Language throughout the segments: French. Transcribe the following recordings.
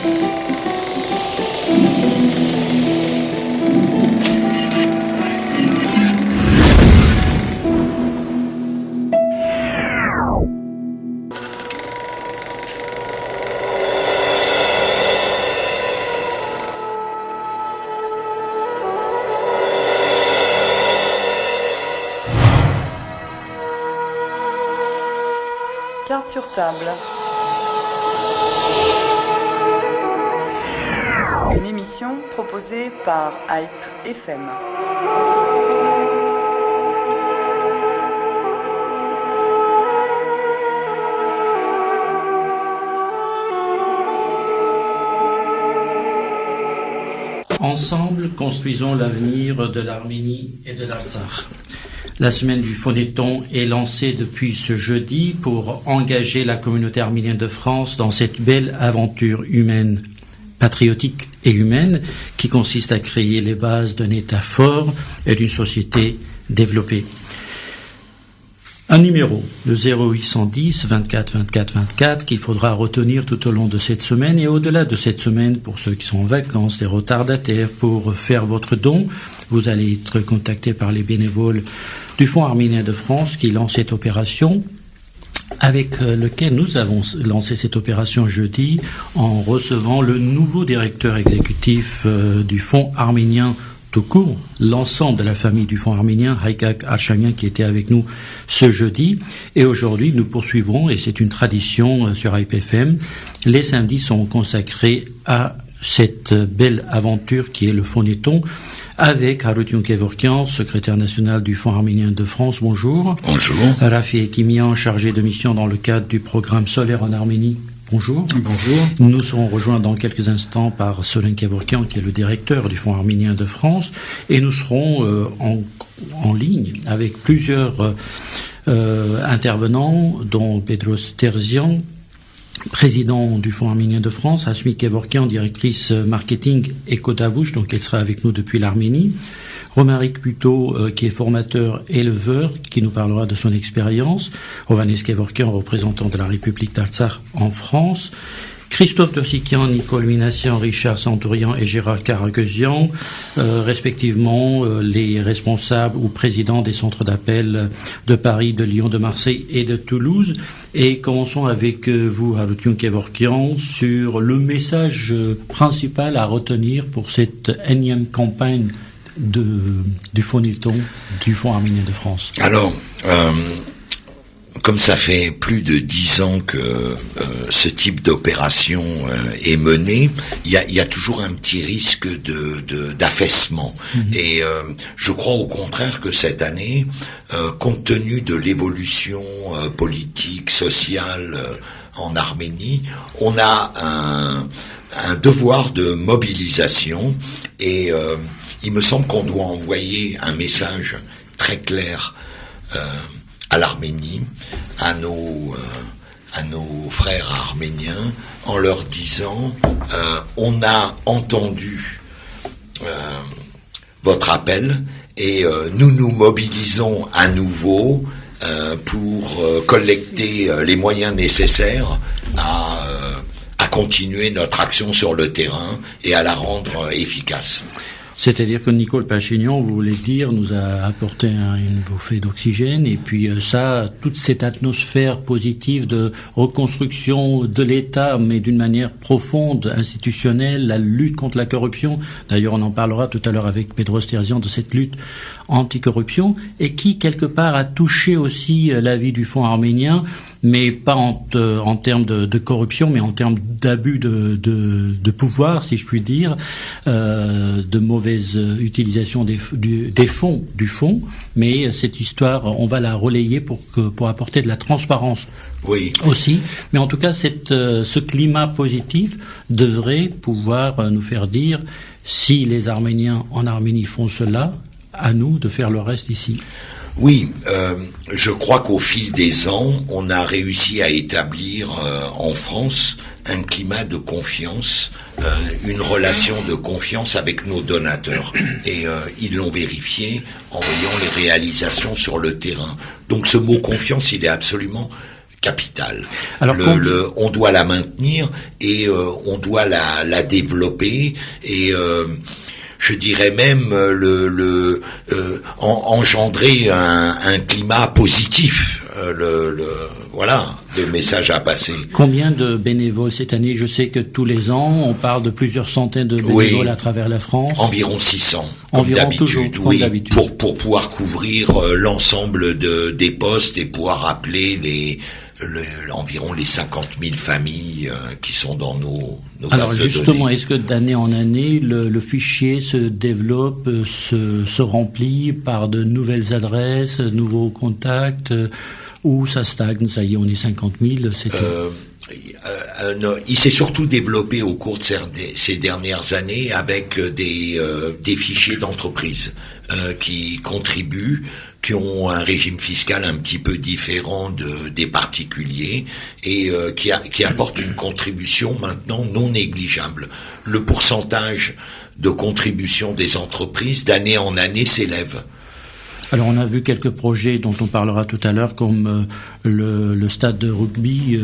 Carte sur table. Une émission proposée par Hype FM. Ensemble, construisons l'avenir de l'Arménie et de l'Artsakh. La semaine du Phonéton est lancée depuis ce jeudi pour engager la communauté arménienne de France dans cette belle aventure humaine, patriotique et humaine qui consiste à créer les bases d'un État fort et d'une société développée. Un numéro, le 0810 24 24 24, qu'il faudra retenir tout au long de cette semaine et au-delà de cette semaine pour ceux qui sont en vacances, les retardataires, pour faire votre don. Vous allez être contacté par les bénévoles du Fonds arménien de France qui lance cette opération, avec lequel nous avons lancé cette opération jeudi en recevant le nouveau directeur exécutif du Fonds arménien tout court, l'ensemble de la famille du Fonds arménien, Haykak Archamian, qui était avec nous ce jeudi. Et aujourd'hui, nous poursuivrons, et c'est une tradition sur IPFM, les samedis sont consacrés à cette belle aventure qui est le Phonéton, avec Harutun Kevorkian, secrétaire national du Fonds arménien de France. Bonjour. Bonjour. Rafi Ekimian, chargé de mission dans le cadre du programme Solaire en Arménie. Bonjour. Bonjour. Nous serons rejoints dans quelques instants par Solen Kevorkian, qui est le directeur du Fonds arménien de France, et nous serons en ligne avec plusieurs intervenants, dont Pedros Terzian, président du Fonds arménien de France, Asmi Kevorkian, directrice marketing Ecodavouche, donc elle sera avec nous depuis l'Arménie, Romaric Puto, qui est formateur éleveur, qui nous parlera de son expérience, Hovhannes Kevorkian, représentant de la République d'Artsakh en France, Christophe Dossikian, Nicole Minassian, Richard Santourian et Gérard Karagosian, respectivement les responsables ou présidents des centres d'appel de Paris, de Lyon, de Marseille et de Toulouse. Et commençons avec vous, Harutun Kevorkian, sur le message principal à retenir pour cette énième campagne du Phonéton du Fonds arménien de France. Alors, comme ça fait plus de 10 ans que ce type d'opération est mené, il y a toujours un petit risque d'affaissement. Et je crois au contraire que cette année, compte tenu de l'évolution politique, sociale en Arménie, on a un devoir de mobilisation et il me semble qu'on doit envoyer un message très clair à l'Arménie, à nos frères arméniens, en leur disant on a entendu votre appel et nous nous mobilisons à nouveau pour collecter les moyens nécessaires à continuer notre action sur le terrain et à la rendre efficace. C'est-à-dire que Nicole Pachignon, vous voulez dire, nous a apporté une bouffée d'oxygène, et puis ça, toute cette atmosphère positive de reconstruction de l'État, mais d'une manière profonde, institutionnelle, la lutte contre la corruption. D'ailleurs, on en parlera tout à l'heure avec Pedros Terzian de cette lutte anticorruption, et qui, quelque part, a touché aussi la vie du Fonds arménien, mais pas en termes de corruption, mais en termes d'abus de pouvoir, si je puis dire, de mauvaise utilisation des fonds du fonds. Mais cette histoire, on va la relayer pour apporter de la transparence. Oui. Aussi. Mais en tout cas, ce climat positif devrait pouvoir nous faire dire, si les Arméniens en Arménie font cela, à nous de faire le reste ici. Oui, je crois qu'au fil des ans, on a réussi à établir en France un climat de confiance, une relation de confiance avec nos donateurs. Et ils l'ont vérifié en voyant les réalisations sur le terrain. Donc ce mot confiance, il est absolument capitale. Alors, on doit la maintenir et on doit la développer et je dirais même engendrer un climat positif. Voilà, le message à passer. Combien de bénévoles cette année? Je sais que tous les ans, on parle de plusieurs centaines de bénévoles à travers la France. Environ 600, environ toujours, oui, d'habitude. Pour pouvoir couvrir l'ensemble des postes et pouvoir appeler environ les 50 000 familles qui sont dans nos Alors bases de justement, données. est-ce que d'année en année, le fichier se développe, se remplit par de nouvelles adresses, nouveaux contacts, ou ça stagne, ça y est, on est 50 000, c'est tout? Non, il s'est surtout développé au cours de ces dernières années avec des fichiers d'entreprise qui contribuent, qui ont un régime fiscal un petit peu différent des particuliers et qui apportent une contribution maintenant non négligeable. Le pourcentage de contribution des entreprises d'année en année s'élève. Alors on a vu quelques projets dont on parlera tout à l'heure, comme le stade de rugby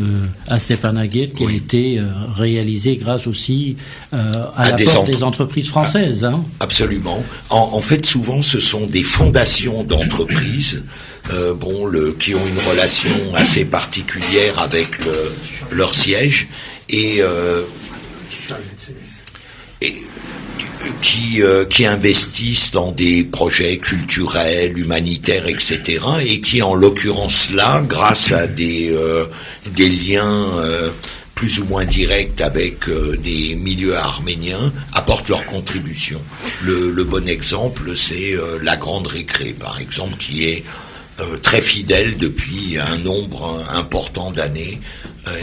à Stepanakert qui a été réalisé grâce aussi à l'apport des entreprises françaises. Hein. Absolument. En fait, souvent, ce sont des fondations d'entreprises qui ont une relation assez particulière avec leur siège et qui investissent dans des projets culturels, humanitaires, etc. et qui, en l'occurrence là, grâce à des liens plus ou moins directs avec des milieux arméniens, apportent leur contribution. Le bon exemple, c'est la Grande Récré, par exemple, qui est très fidèle depuis un nombre important d'années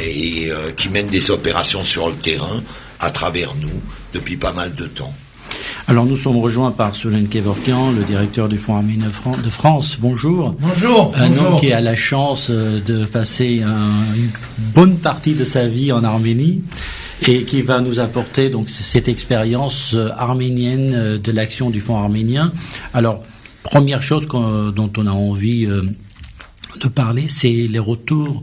et qui mène des opérations sur le terrain à travers nous depuis pas mal de temps. Alors nous sommes rejoints par Soulen Kevorkian, le directeur du Fonds arménien de France. Bonjour. Bonjour. Un homme qui a la chance de passer une bonne partie de sa vie en Arménie et qui va nous apporter donc cette expérience arménienne de l'action du Fonds arménien. Alors, première chose dont on a envie de parler, c'est les retours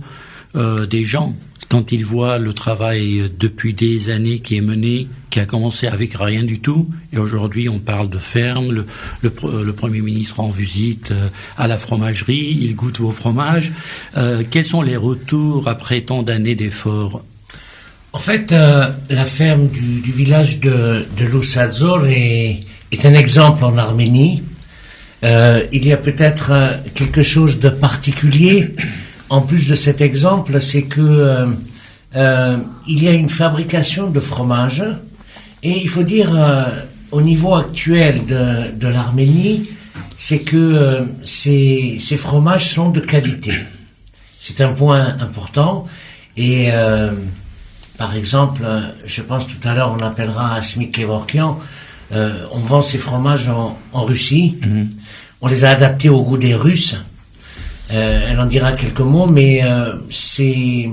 des gens. Quand ils voient le travail depuis des années qui est mené, qui a commencé avec rien du tout, et aujourd'hui on parle de ferme, le Premier ministre en visite à la fromagerie, il goûte vos fromages. Quels sont les retours après tant d'années d'efforts? En fait, la ferme du village de Lusadzor est un exemple en Arménie. Il y a peut-être quelque chose de particulier. En plus de cet exemple, c'est que il y a une fabrication de fromage et il faut dire au niveau actuel de l'Arménie, c'est que ces fromages sont de qualité. C'est un point important et par exemple, je pense tout à l'heure on appellera Asmi Kevorkian, on vend ces fromages en Russie, on les a adaptés au goût des Russes. Elle en dira quelques mots, mais c'est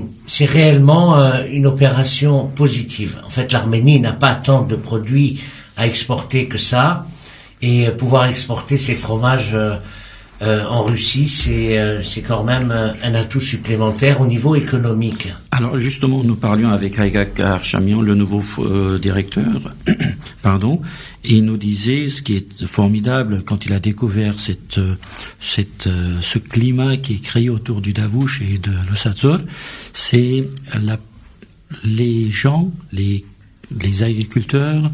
réellement une opération positive. En fait, l'Arménie n'a pas tant de produits à exporter que ça, et pouvoir exporter ces fromages en Russie, c'est quand même un atout supplémentaire au niveau économique. Alors justement, nous parlions avec Haïgak Archamian, le nouveau directeur, et il nous disait ce qui est formidable quand il a découvert ce climat qui est créé autour du Davouch et de Lusadzor, c'est les gens, les agriculteurs,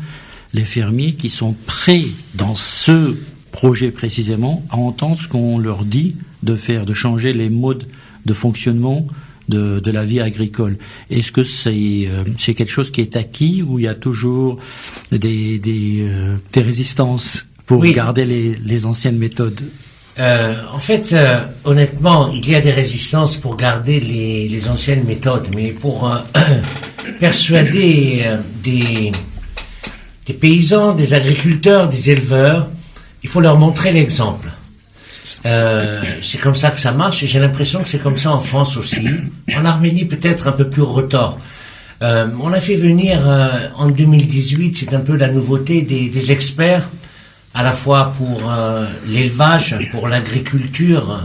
les fermiers qui sont prêts dans ce projet précisément à entendre ce qu'on leur dit de faire, de changer les modes de fonctionnement de la vie agricole. Est-ce que c'est quelque chose qui est acquis ou il y a toujours des résistances pour garder les anciennes méthodes? En fait, honnêtement, il y a des résistances pour garder les anciennes méthodes, mais pour persuader des paysans, des agriculteurs, des éleveurs, il faut leur montrer l'exemple. C'est comme ça que ça marche et j'ai l'impression que c'est comme ça en France aussi. En Arménie, peut-être un peu plus retors. On a fait venir en 2018, c'est un peu la nouveauté, des experts, à la fois pour l'élevage, pour l'agriculture,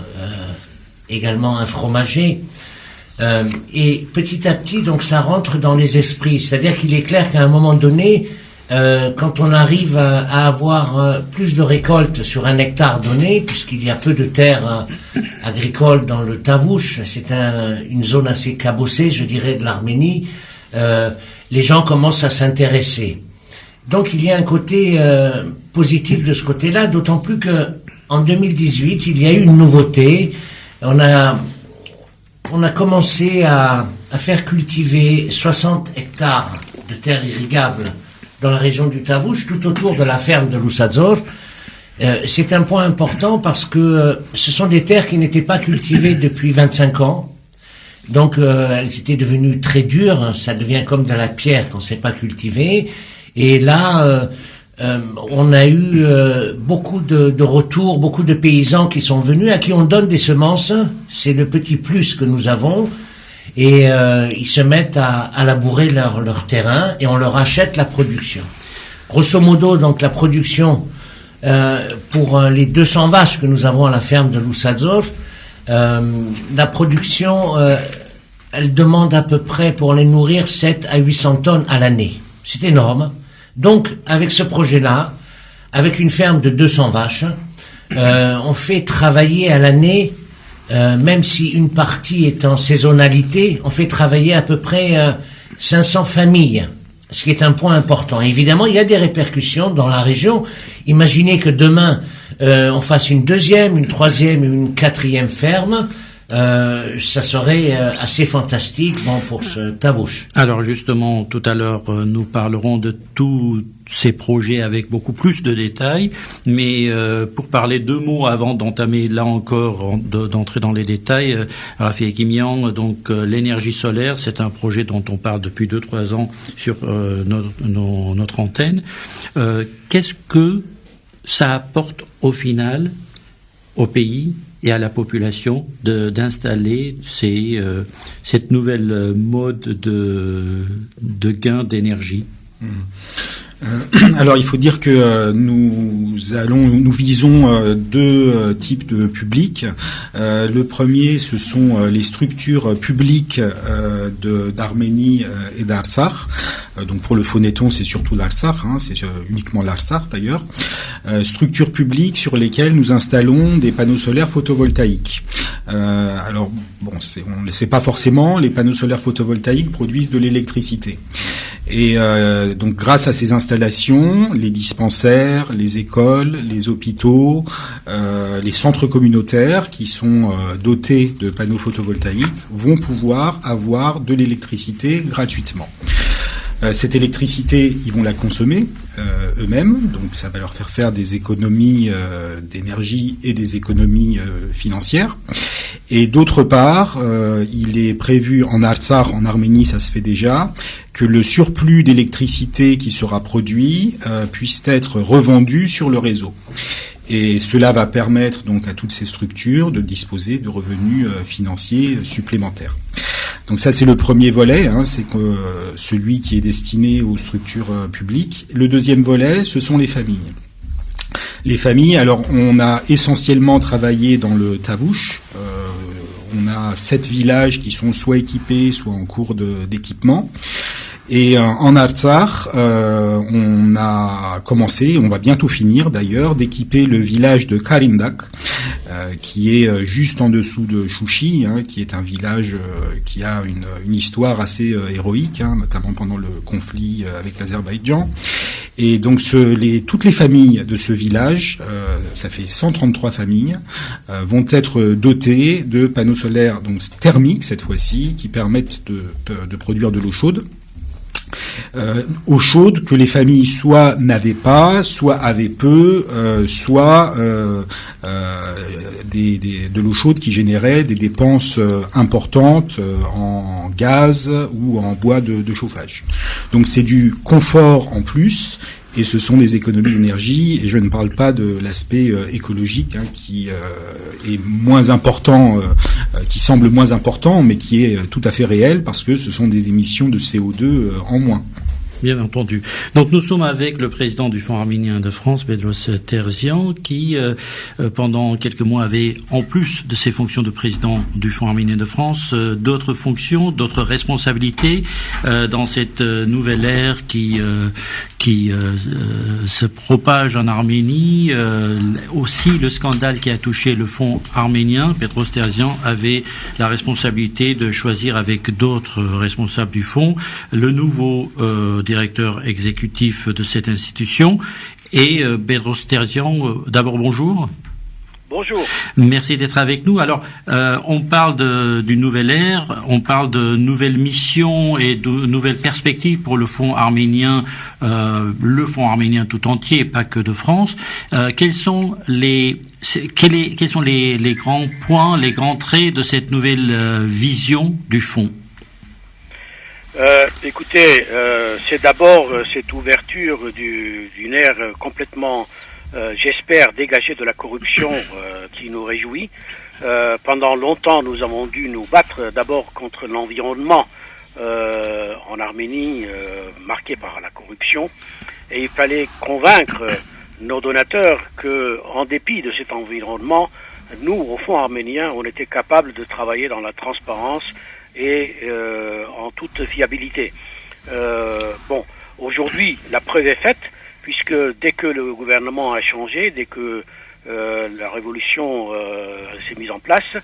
également un fromager, Et petit à petit, donc, ça rentre dans les esprits. C'est-à-dire qu'il est clair qu'à un moment donné, quand on arrive à avoir plus de récoltes sur un hectare donné, puisqu'il y a peu de terres agricoles dans le Tavouche, c'est une zone assez cabossée, je dirais, de l'Arménie, les gens commencent à s'intéresser. Donc il y a un côté positif de ce côté-là, d'autant plus que en 2018, il y a eu une nouveauté. On a commencé à faire cultiver 60 hectares de terres irrigables dans la région du Tavouche, tout autour de la ferme de Loussadzor. C'est un point important parce que ce sont des terres qui n'étaient pas cultivées depuis 25 ans. Donc elles étaient devenues très dures, ça devient comme de la pierre quand c'est pas cultivé. Et là, on a eu beaucoup de retours, beaucoup de paysans qui sont venus, à qui on donne des semences. C'est le petit plus que nous avons. Et ils se mettent à labourer leur terrain et on leur achète la production. Grosso modo, donc la production pour les 200 vaches que nous avons à la ferme de Loussadzor, la production, elle demande à peu près pour les nourrir 7 à 800 tonnes à l'année. C'est énorme. Donc, avec ce projet-là, avec une ferme de 200 vaches, on fait travailler à l'année, même si une partie est en saisonnalité, on fait travailler à peu près 500 familles, ce qui est un point important. Évidemment, il y a des répercussions dans la région. Imaginez que demain, on fasse une deuxième, une troisième, une quatrième ferme. Ça serait assez fantastique pour ce Tavouche. Alors justement, tout à l'heure, nous parlerons de tous ces projets avec beaucoup plus de détails, mais pour parler 2 mots avant d'entamer là encore, d'entrer dans les détails, Rafi Ekimian, donc l'énergie solaire, c'est un projet dont on parle depuis 2-3 ans sur notre antenne. Qu'est-ce que ça apporte au final au pays et à la population d'installer cette nouvelle mode de gain d'énergie? Alors il faut dire que nous visons 2 types de publics. Le premier, ce sont les structures publiques d'Arménie et d'Artsakh. Donc pour le Phonéton, c'est surtout l'Artsakh, c'est uniquement l'Artsakh d'ailleurs. Structures publiques sur lesquelles nous installons des panneaux solaires photovoltaïques. Alors bon, on ne le sait pas forcément, les panneaux solaires photovoltaïques produisent de l'électricité. Et donc grâce à ces installations, les dispensaires, les écoles, les hôpitaux, les centres communautaires qui sont dotés de panneaux photovoltaïques vont pouvoir avoir de l'électricité gratuitement. Cette électricité, ils vont la consommer eux-mêmes, donc ça va leur faire des économies d'énergie et des économies financières. Et d'autre part, il est prévu en Artsakh, en Arménie, ça se fait déjà, que le surplus d'électricité qui sera produit puisse être revendu sur le réseau. Et cela va permettre donc à toutes ces structures de disposer de revenus financiers supplémentaires. Donc ça, c'est le premier volet, c'est celui qui est destiné aux structures publiques. Le deuxième volet, ce sont les familles. Les familles, alors on a essentiellement travaillé dans le Tavouche. On a 7 villages qui sont soit équipés, soit en cours d'équipement. Et en Artsakh, on a commencé, on va bientôt finir d'ailleurs, d'équiper le village de Karindak, qui est juste en dessous de Chouchi, qui est un village qui a une histoire assez héroïque, notamment pendant le conflit avec l'Azerbaïdjan. Et donc toutes les familles de ce village, ça fait 133 familles, vont être dotées de panneaux solaires donc thermiques cette fois-ci, qui permettent de produire de l'eau chaude. Eau chaude que les familles soit n'avaient pas, soit avaient peu, soit de l'eau chaude qui générait des dépenses importantes en gaz ou en bois de chauffage. Donc c'est du confort en plus. Et ce sont des économies d'énergie, et je ne parle pas de l'aspect écologique qui est moins important, qui semble moins important, mais qui est tout à fait réel parce que ce sont des émissions de CO2 en moins. Bien entendu. Donc nous sommes avec le président du Fonds arménien de France, Bedros Terzian, qui pendant quelques mois avait, en plus de ses fonctions de président du Fonds arménien de France, d'autres fonctions, d'autres responsabilités dans cette nouvelle ère qui se propage en Arménie. Aussi le scandale qui a touché le Fonds arménien, Bedros Terzian avait la responsabilité de choisir avec d'autres responsables du Fonds le nouveau directeur exécutif de cette institution. Et Bedros Terzian, d'abord bonjour. Bonjour. Merci d'être avec nous. Alors, on parle d'une nouvelle ère, on parle de nouvelles missions et de nouvelles perspectives pour le Fonds arménien tout entier, pas que de France. Quels sont les grands points, les grands traits de cette nouvelle vision du Fonds? Écoutez, c'est d'abord cette ouverture d'une ère complètement, j'espère, dégagée de la corruption qui nous réjouit. Pendant longtemps, nous avons dû nous battre d'abord contre l'environnement en Arménie marqué par la corruption, et il fallait convaincre nos donateurs que, en dépit de cet environnement, nous, au Fonds arménien, on était capables de travailler dans la transparence et en toute fiabilité. Aujourd'hui, la preuve est faite, puisque dès que le gouvernement a changé, dès que la révolution s'est mise en place,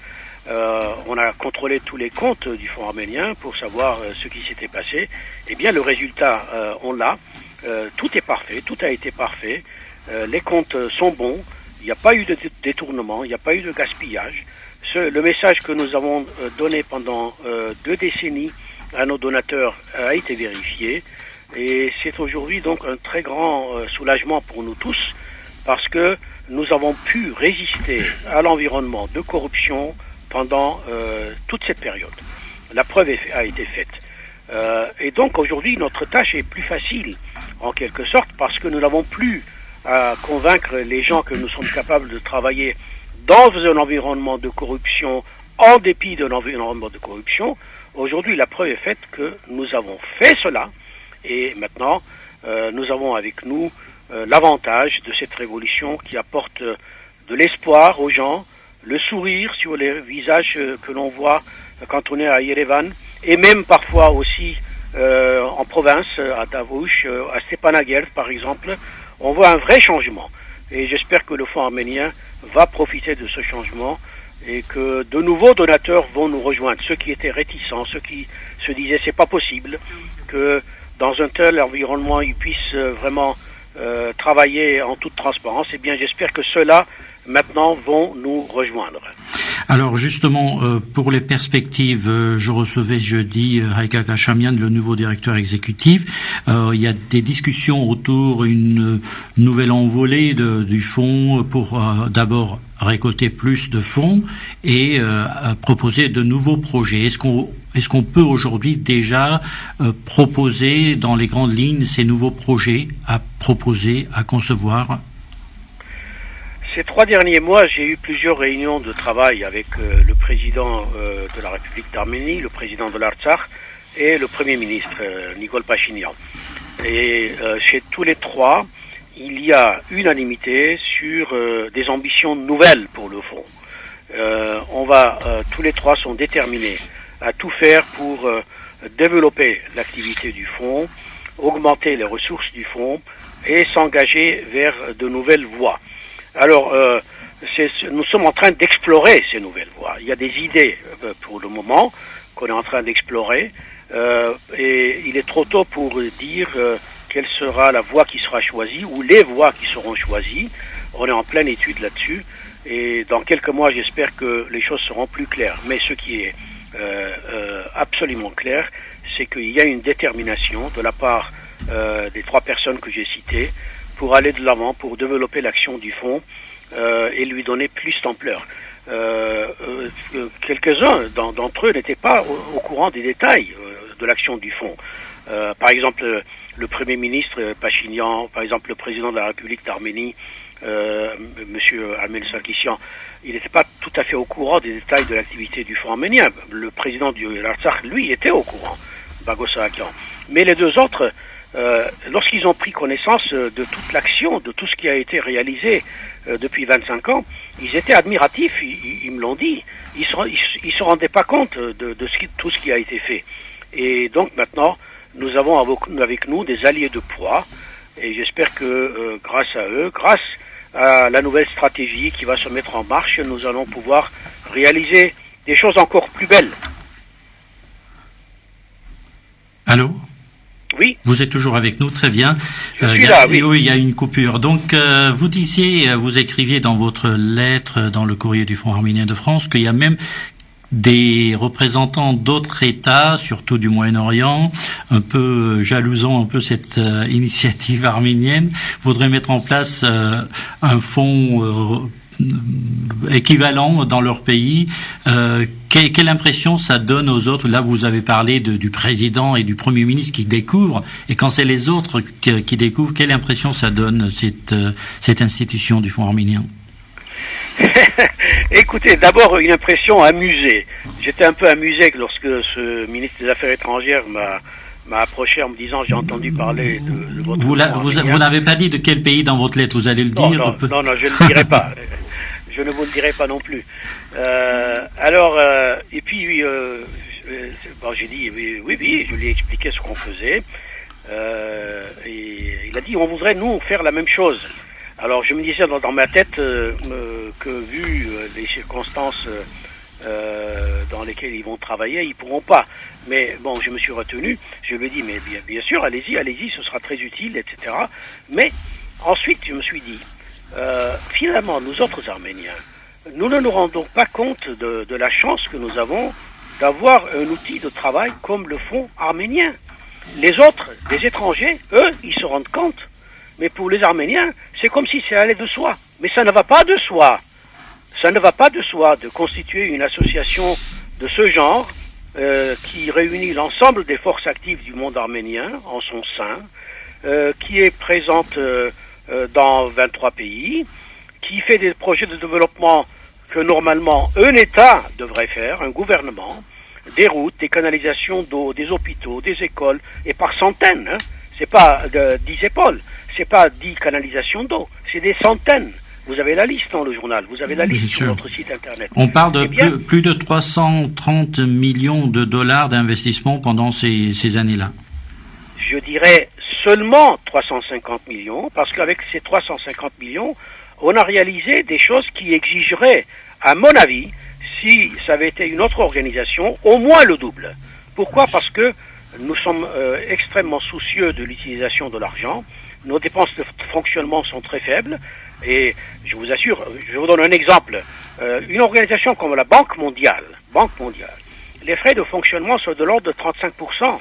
on a contrôlé tous les comptes du Fonds arménien pour savoir ce qui s'était passé. Eh bien, le résultat, on l'a. Tout est parfait, tout a été parfait. Les comptes sont bons. Il n'y a pas eu de détournement, il n'y a pas eu de gaspillage. Le message que nous avons donné pendant 2 décennies à nos donateurs a été vérifié, et c'est aujourd'hui donc un très grand soulagement pour nous tous, parce que nous avons pu résister à l'environnement de corruption pendant toute cette période. La preuve a été faite. Et donc aujourd'hui notre tâche est plus facile en quelque sorte, parce que nous n'avons plus à convaincre les gens que nous sommes capables de travailler dans un environnement de corruption, en dépit d'un environnement de corruption. Aujourd'hui, la preuve est faite que nous avons fait cela, et maintenant, nous avons avec nous l'avantage de cette révolution qui apporte de l'espoir aux gens, le sourire sur les visages que l'on voit quand on est à Yerevan, et même parfois aussi en province, à Davouch, à Stepanakert par exemple. On voit un vrai changement, et j'espère que le Fonds arménien va profiter de ce changement, et que de nouveaux donateurs vont nous rejoindre. Ceux qui étaient réticents, ceux qui se disaient c'est pas possible que dans un tel environnement ils puissent vraiment travailler en toute transparence, eh bien j'espère que ceux-là maintenant vont nous rejoindre. Alors justement, pour les perspectives, je recevais jeudi Haïka Kachamian, le nouveau directeur exécutif. Il y a des discussions autour d'une nouvelle envolée du fonds pour d'abord récolter plus de fonds et proposer de nouveaux projets. Est-ce qu'on peut aujourd'hui déjà proposer dans les grandes lignes ces nouveaux projets à proposer, à concevoir? Ces 3 derniers mois, j'ai eu plusieurs réunions de travail avec le président de la République d'Arménie, le président de l'Artsakh et le Premier ministre, Nikol Pachinian. Et chez tous les 3, il y a unanimité sur des ambitions nouvelles pour le fonds. Tous les 3 sont déterminés à tout faire pour développer l'activité du fonds, augmenter les ressources du fonds et s'engager vers de nouvelles voies. Alors, nous sommes en train d'explorer ces nouvelles voies. Il y a des idées pour le moment qu'on est en train d'explorer, et il est trop tôt pour dire quelle sera la voie qui sera choisie ou les voies qui seront choisies. On est en pleine étude là-dessus, et dans quelques mois, j'espère que les choses seront plus claires. Mais ce qui est absolument clair, c'est qu'il y a une détermination de la part des 3 personnes que j'ai citées pour aller de l'avant, pour développer l'action du fonds et lui donner plus d'ampleur. Quelques-uns d'entre eux n'étaient pas au courant des détails de l'action du fonds. Par exemple, le Premier ministre Pachinian, par exemple le président de la République d'Arménie, Monsieur Armel Sarkissian, il n'était pas tout à fait au courant des détails de l'activité du Fonds arménien. Le président de l'Artsakh, lui, était au courant, Bagos Sahakian. Mais les 2 autres lorsqu'ils ont pris connaissance de toute l'action, de tout ce qui a été réalisé depuis 25 ans, ils étaient admiratifs, ils me l'ont dit. Ils se rendaient pas compte de tout ce qui a été fait. Et donc maintenant, nous avons avec nous des alliés de poids, et j'espère que grâce à eux, grâce à la nouvelle stratégie qui va se mettre en marche, nous allons pouvoir réaliser des choses encore plus belles. Allô ? Oui. Vous êtes toujours avec nous, très bien. Je suis là, oui. Oui, il y a une coupure. Donc, vous disiez, vous écriviez dans votre lettre, dans le courrier du Fonds arménien de France, qu'il y a même des représentants d'autres États, surtout du Moyen-Orient, un peu jalousant un peu cette initiative arménienne, voudraient mettre en place un fonds équivalent dans leur pays. Quelle impression ça donne aux autres? Là, vous avez parlé du président et du Premier ministre qui découvrent, et quand c'est les autres qui découvrent, quelle impression ça donne, cette institution du Fonds arménien? Écoutez, d'abord une impression amusée. J'étais un peu amusé lorsque ce ministre des Affaires étrangères m'a approché en me disant j'ai entendu parler de votre... Vous n'avez pas dit de quel pays dans votre lettre, vous allez le dire? Non, je ne le dirai pas. Je ne vous le dirai pas non plus. Et puis, bon, j'ai dit oui, je lui ai expliqué ce qu'on faisait. Et il a dit on voudrait nous faire la même chose. Alors je me disais dans ma tête que vu les circonstances dans lesquelles ils vont travailler, ils pourront pas. Mais bon, je me suis retenu. Je lui ai dit mais bien sûr, allez-y, ce sera très utile, etc. Mais ensuite, je me suis dit finalement, nous autres Arméniens, nous ne nous rendons pas compte de la chance que nous avons d'avoir un outil de travail comme le Fonds arménien. Les autres, les étrangers, eux, ils se rendent compte. Mais pour les Arméniens, c'est comme si ça allait de soi. Mais ça ne va pas de soi. Ça ne va pas de soi de constituer une association de ce genre qui réunit l'ensemble des forces actives du monde arménien en son sein, qui est présente dans 23 pays, qui fait des projets de développement que normalement un État devrait faire, un gouvernement, des routes, des canalisations d'eau, des hôpitaux, des écoles, et par centaines, hein. C'est pas 10 épaules, c'est pas 10 canalisations d'eau, c'est des centaines. Vous avez la liste dans le journal, vous avez la liste sur notre site internet. On parle de plus de 330 millions de dollars d'investissement pendant ces années-là. Je dirais seulement 350 millions, parce qu'avec ces 350 millions, on a réalisé des choses qui exigeraient, à mon avis, si ça avait été une autre organisation, au moins le double. Pourquoi? Parce que nous sommes extrêmement soucieux de l'utilisation de l'argent. Nos dépenses de fonctionnement sont très faibles. Et je vous assure, je vous donne un exemple. Une organisation comme la Banque mondiale, les frais de fonctionnement sont de l'ordre de 35%.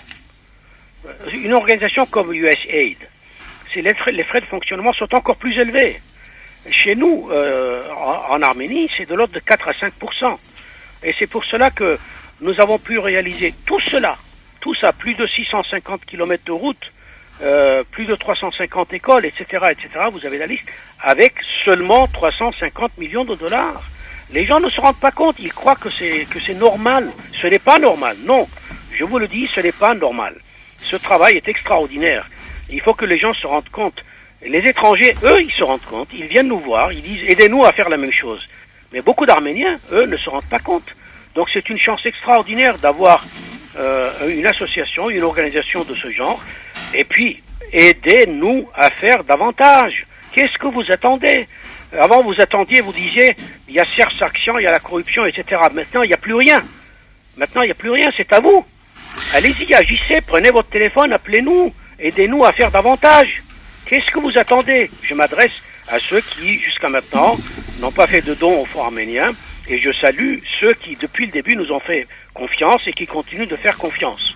Une organisation comme USAID, les frais de fonctionnement sont encore plus élevés. Chez nous, en Arménie, c'est de l'ordre de 4 à 5%. Et c'est pour cela que nous avons pu réaliser tout ça, plus de 650 km de route, plus de 350 écoles, etc., vous avez la liste, avec seulement 350 millions de dollars. Les gens ne se rendent pas compte, ils croient que c'est normal. Ce n'est pas normal, non. Je vous le dis, ce n'est pas normal. Ce travail est extraordinaire. Il faut que les gens se rendent compte. Les étrangers, eux, ils se rendent compte, ils viennent nous voir, ils disent « aidez-nous à faire la même chose ». Mais beaucoup d'Arméniens, eux, ne se rendent pas compte. Donc c'est une chance extraordinaire d'avoir une association, une organisation de ce genre, et puis aidez-nous à faire davantage. Qu'est-ce que vous attendez? Avant vous attendiez, vous disiez, il y a Serge Sarkian, il y a la corruption, etc. Maintenant, il n'y a plus rien. C'est à vous. Allez-y, agissez, prenez votre téléphone, appelez-nous, aidez-nous à faire davantage. Qu'est-ce que vous attendez? Je m'adresse à ceux qui, jusqu'à maintenant, n'ont pas fait de dons au Fonds arménien, et je salue ceux qui, depuis le début, nous ont fait confiance et qui continuent de faire confiance.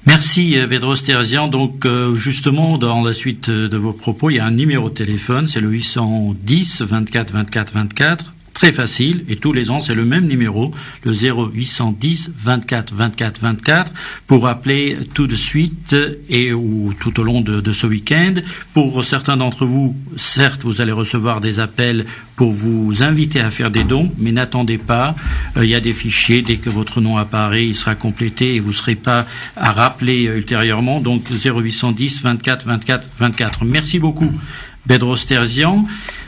Merci Bedros Terzian. Donc justement, dans la suite de vos propos, il y a un numéro de téléphone, c'est le 810 24 24 24, Très facile, et tous les ans, c'est le même numéro, le 0810 24 24 24, pour appeler tout de suite ou tout au long de ce week-end. Pour certains d'entre vous, certes, vous allez recevoir des appels pour vous inviter à faire des dons, mais n'attendez pas. Il y a des fichiers, dès que votre nom apparaît, il sera complété et vous ne serez pas à rappeler ultérieurement. Donc 0810 24 24 24. Merci beaucoup, Bedros Terzian.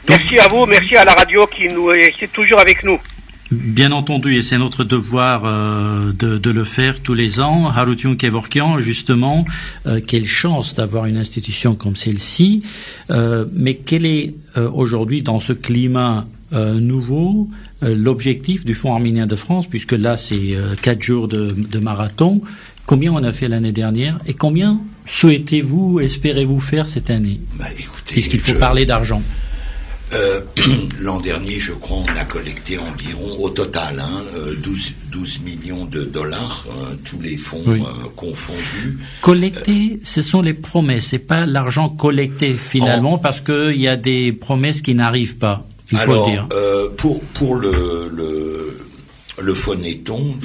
Merci à vous, merci à la radio qui est toujours avec nous. Bien entendu, et c'est notre devoir de le faire tous les ans. Harutiun Kevorkian, justement, quelle chance d'avoir une institution comme celle-ci. Mais quel est aujourd'hui, dans ce climat nouveau, l'objectif du Fonds arménien de France, puisque là c'est 4 jours de marathon. Combien on a fait l'année dernière et combien souhaitez-vous, espérez-vous faire cette année? Écoutez, puisqu'il faut parler d'argent. L'an dernier, je crois, on a collecté environ, au total, 12 millions de dollars, tous les fonds confondus. Collecter, ce sont les promesses, c'est pas l'argent collecté finalement, parce que il y a des promesses qui n'arrivent pas. Il faut le dire. Pour le phonéton,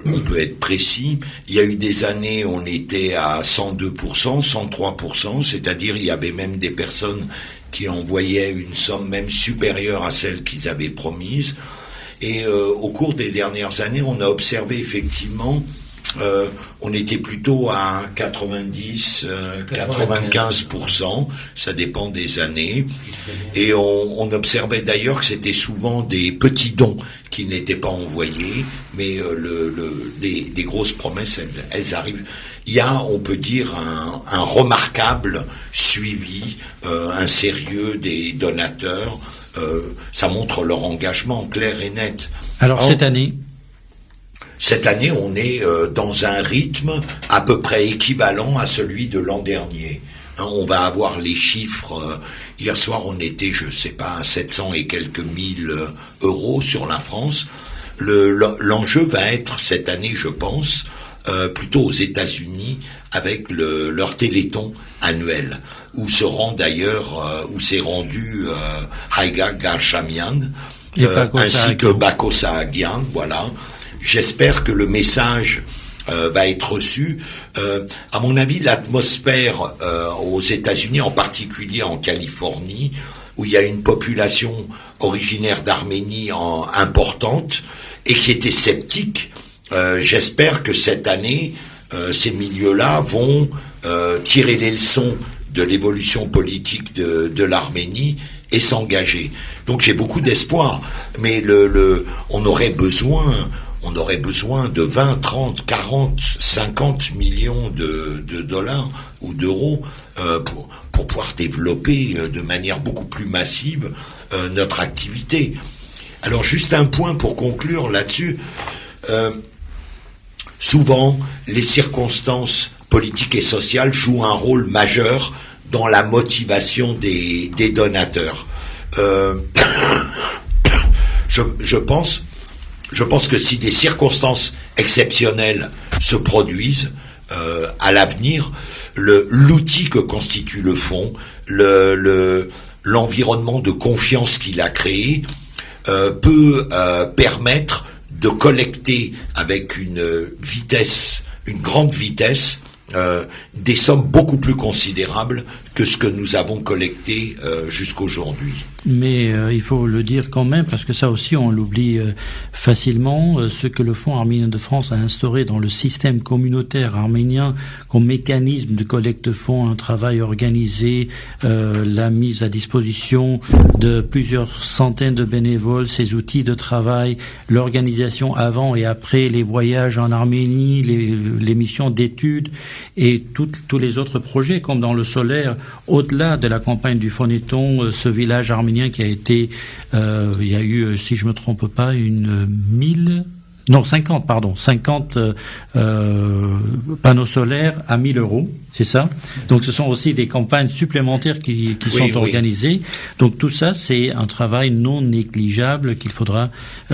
on peut être précis. Il y a eu des années où on était à 102%, 103%, c'est-à-dire il y avait même des personnes qui envoyaient une somme même supérieure à celle qu'ils avaient promise. Et au cours des dernières années, on a observé effectivement, on était plutôt à 90-95%, ça dépend des années. Et on observait d'ailleurs que c'était souvent des petits dons qui n'étaient pas envoyés, mais les grosses promesses, elles arrivent. Il y a, on peut dire, un remarquable suivi, un sérieux des donateurs. Ça montre leur engagement clair et net. Alors cette année, on est dans un rythme à peu près équivalent à celui de l'an dernier. On va avoir les chiffres. Hier soir, on était, je sais pas, à 700 et quelques mille euros sur la France. L'enjeu va être cette année, je pense, plutôt aux États-Unis avec leur Téléthon annuel, où se rend d'ailleurs, où s'est rendu Haiga Garchamian, ainsi que Bako Sahagian, voilà. J'espère que le message va être reçu. À mon avis, l'atmosphère aux États-Unis, en particulier en Californie, où il y a une population originaire d'Arménie importante et qui était sceptique, j'espère que cette année, ces milieux-là vont tirer les leçons de l'évolution politique de l'Arménie et s'engager. Donc j'ai beaucoup d'espoir, mais on aurait besoin de 20, 30, 40, 50 millions de dollars ou d'euros pour pouvoir développer de manière beaucoup plus massive notre activité. Alors juste un point pour conclure là-dessus. Souvent, les circonstances politiques et sociales jouent un rôle majeur dans la motivation des donateurs. Je pense que si des circonstances exceptionnelles se produisent à l'avenir, l'outil que constitue le fonds, l'environnement de confiance qu'il a créé, peut permettre de collecter avec une grande vitesse, des sommes beaucoup plus considérables que ce que nous avons collecté jusqu'aujourd'hui. Mais il faut le dire quand même, parce que ça aussi on l'oublie facilement, ce que le Fonds arménien de France a instauré dans le système communautaire arménien comme mécanisme de collecte de fonds, un travail organisé, la mise à disposition de plusieurs centaines de bénévoles, ces outils de travail, l'organisation avant et après les voyages en Arménie, les missions d'études et tous les autres projets comme dans le solaire, au-delà de la campagne du Phonéton, ce village arménien qui a été, il y a eu, si je me trompe pas, 1000 Non, 50 panneaux solaires à 1 000 €, c'est ça. Donc ce sont aussi des campagnes supplémentaires qui sont organisées. Donc tout ça, c'est un travail non négligeable qu'il faudra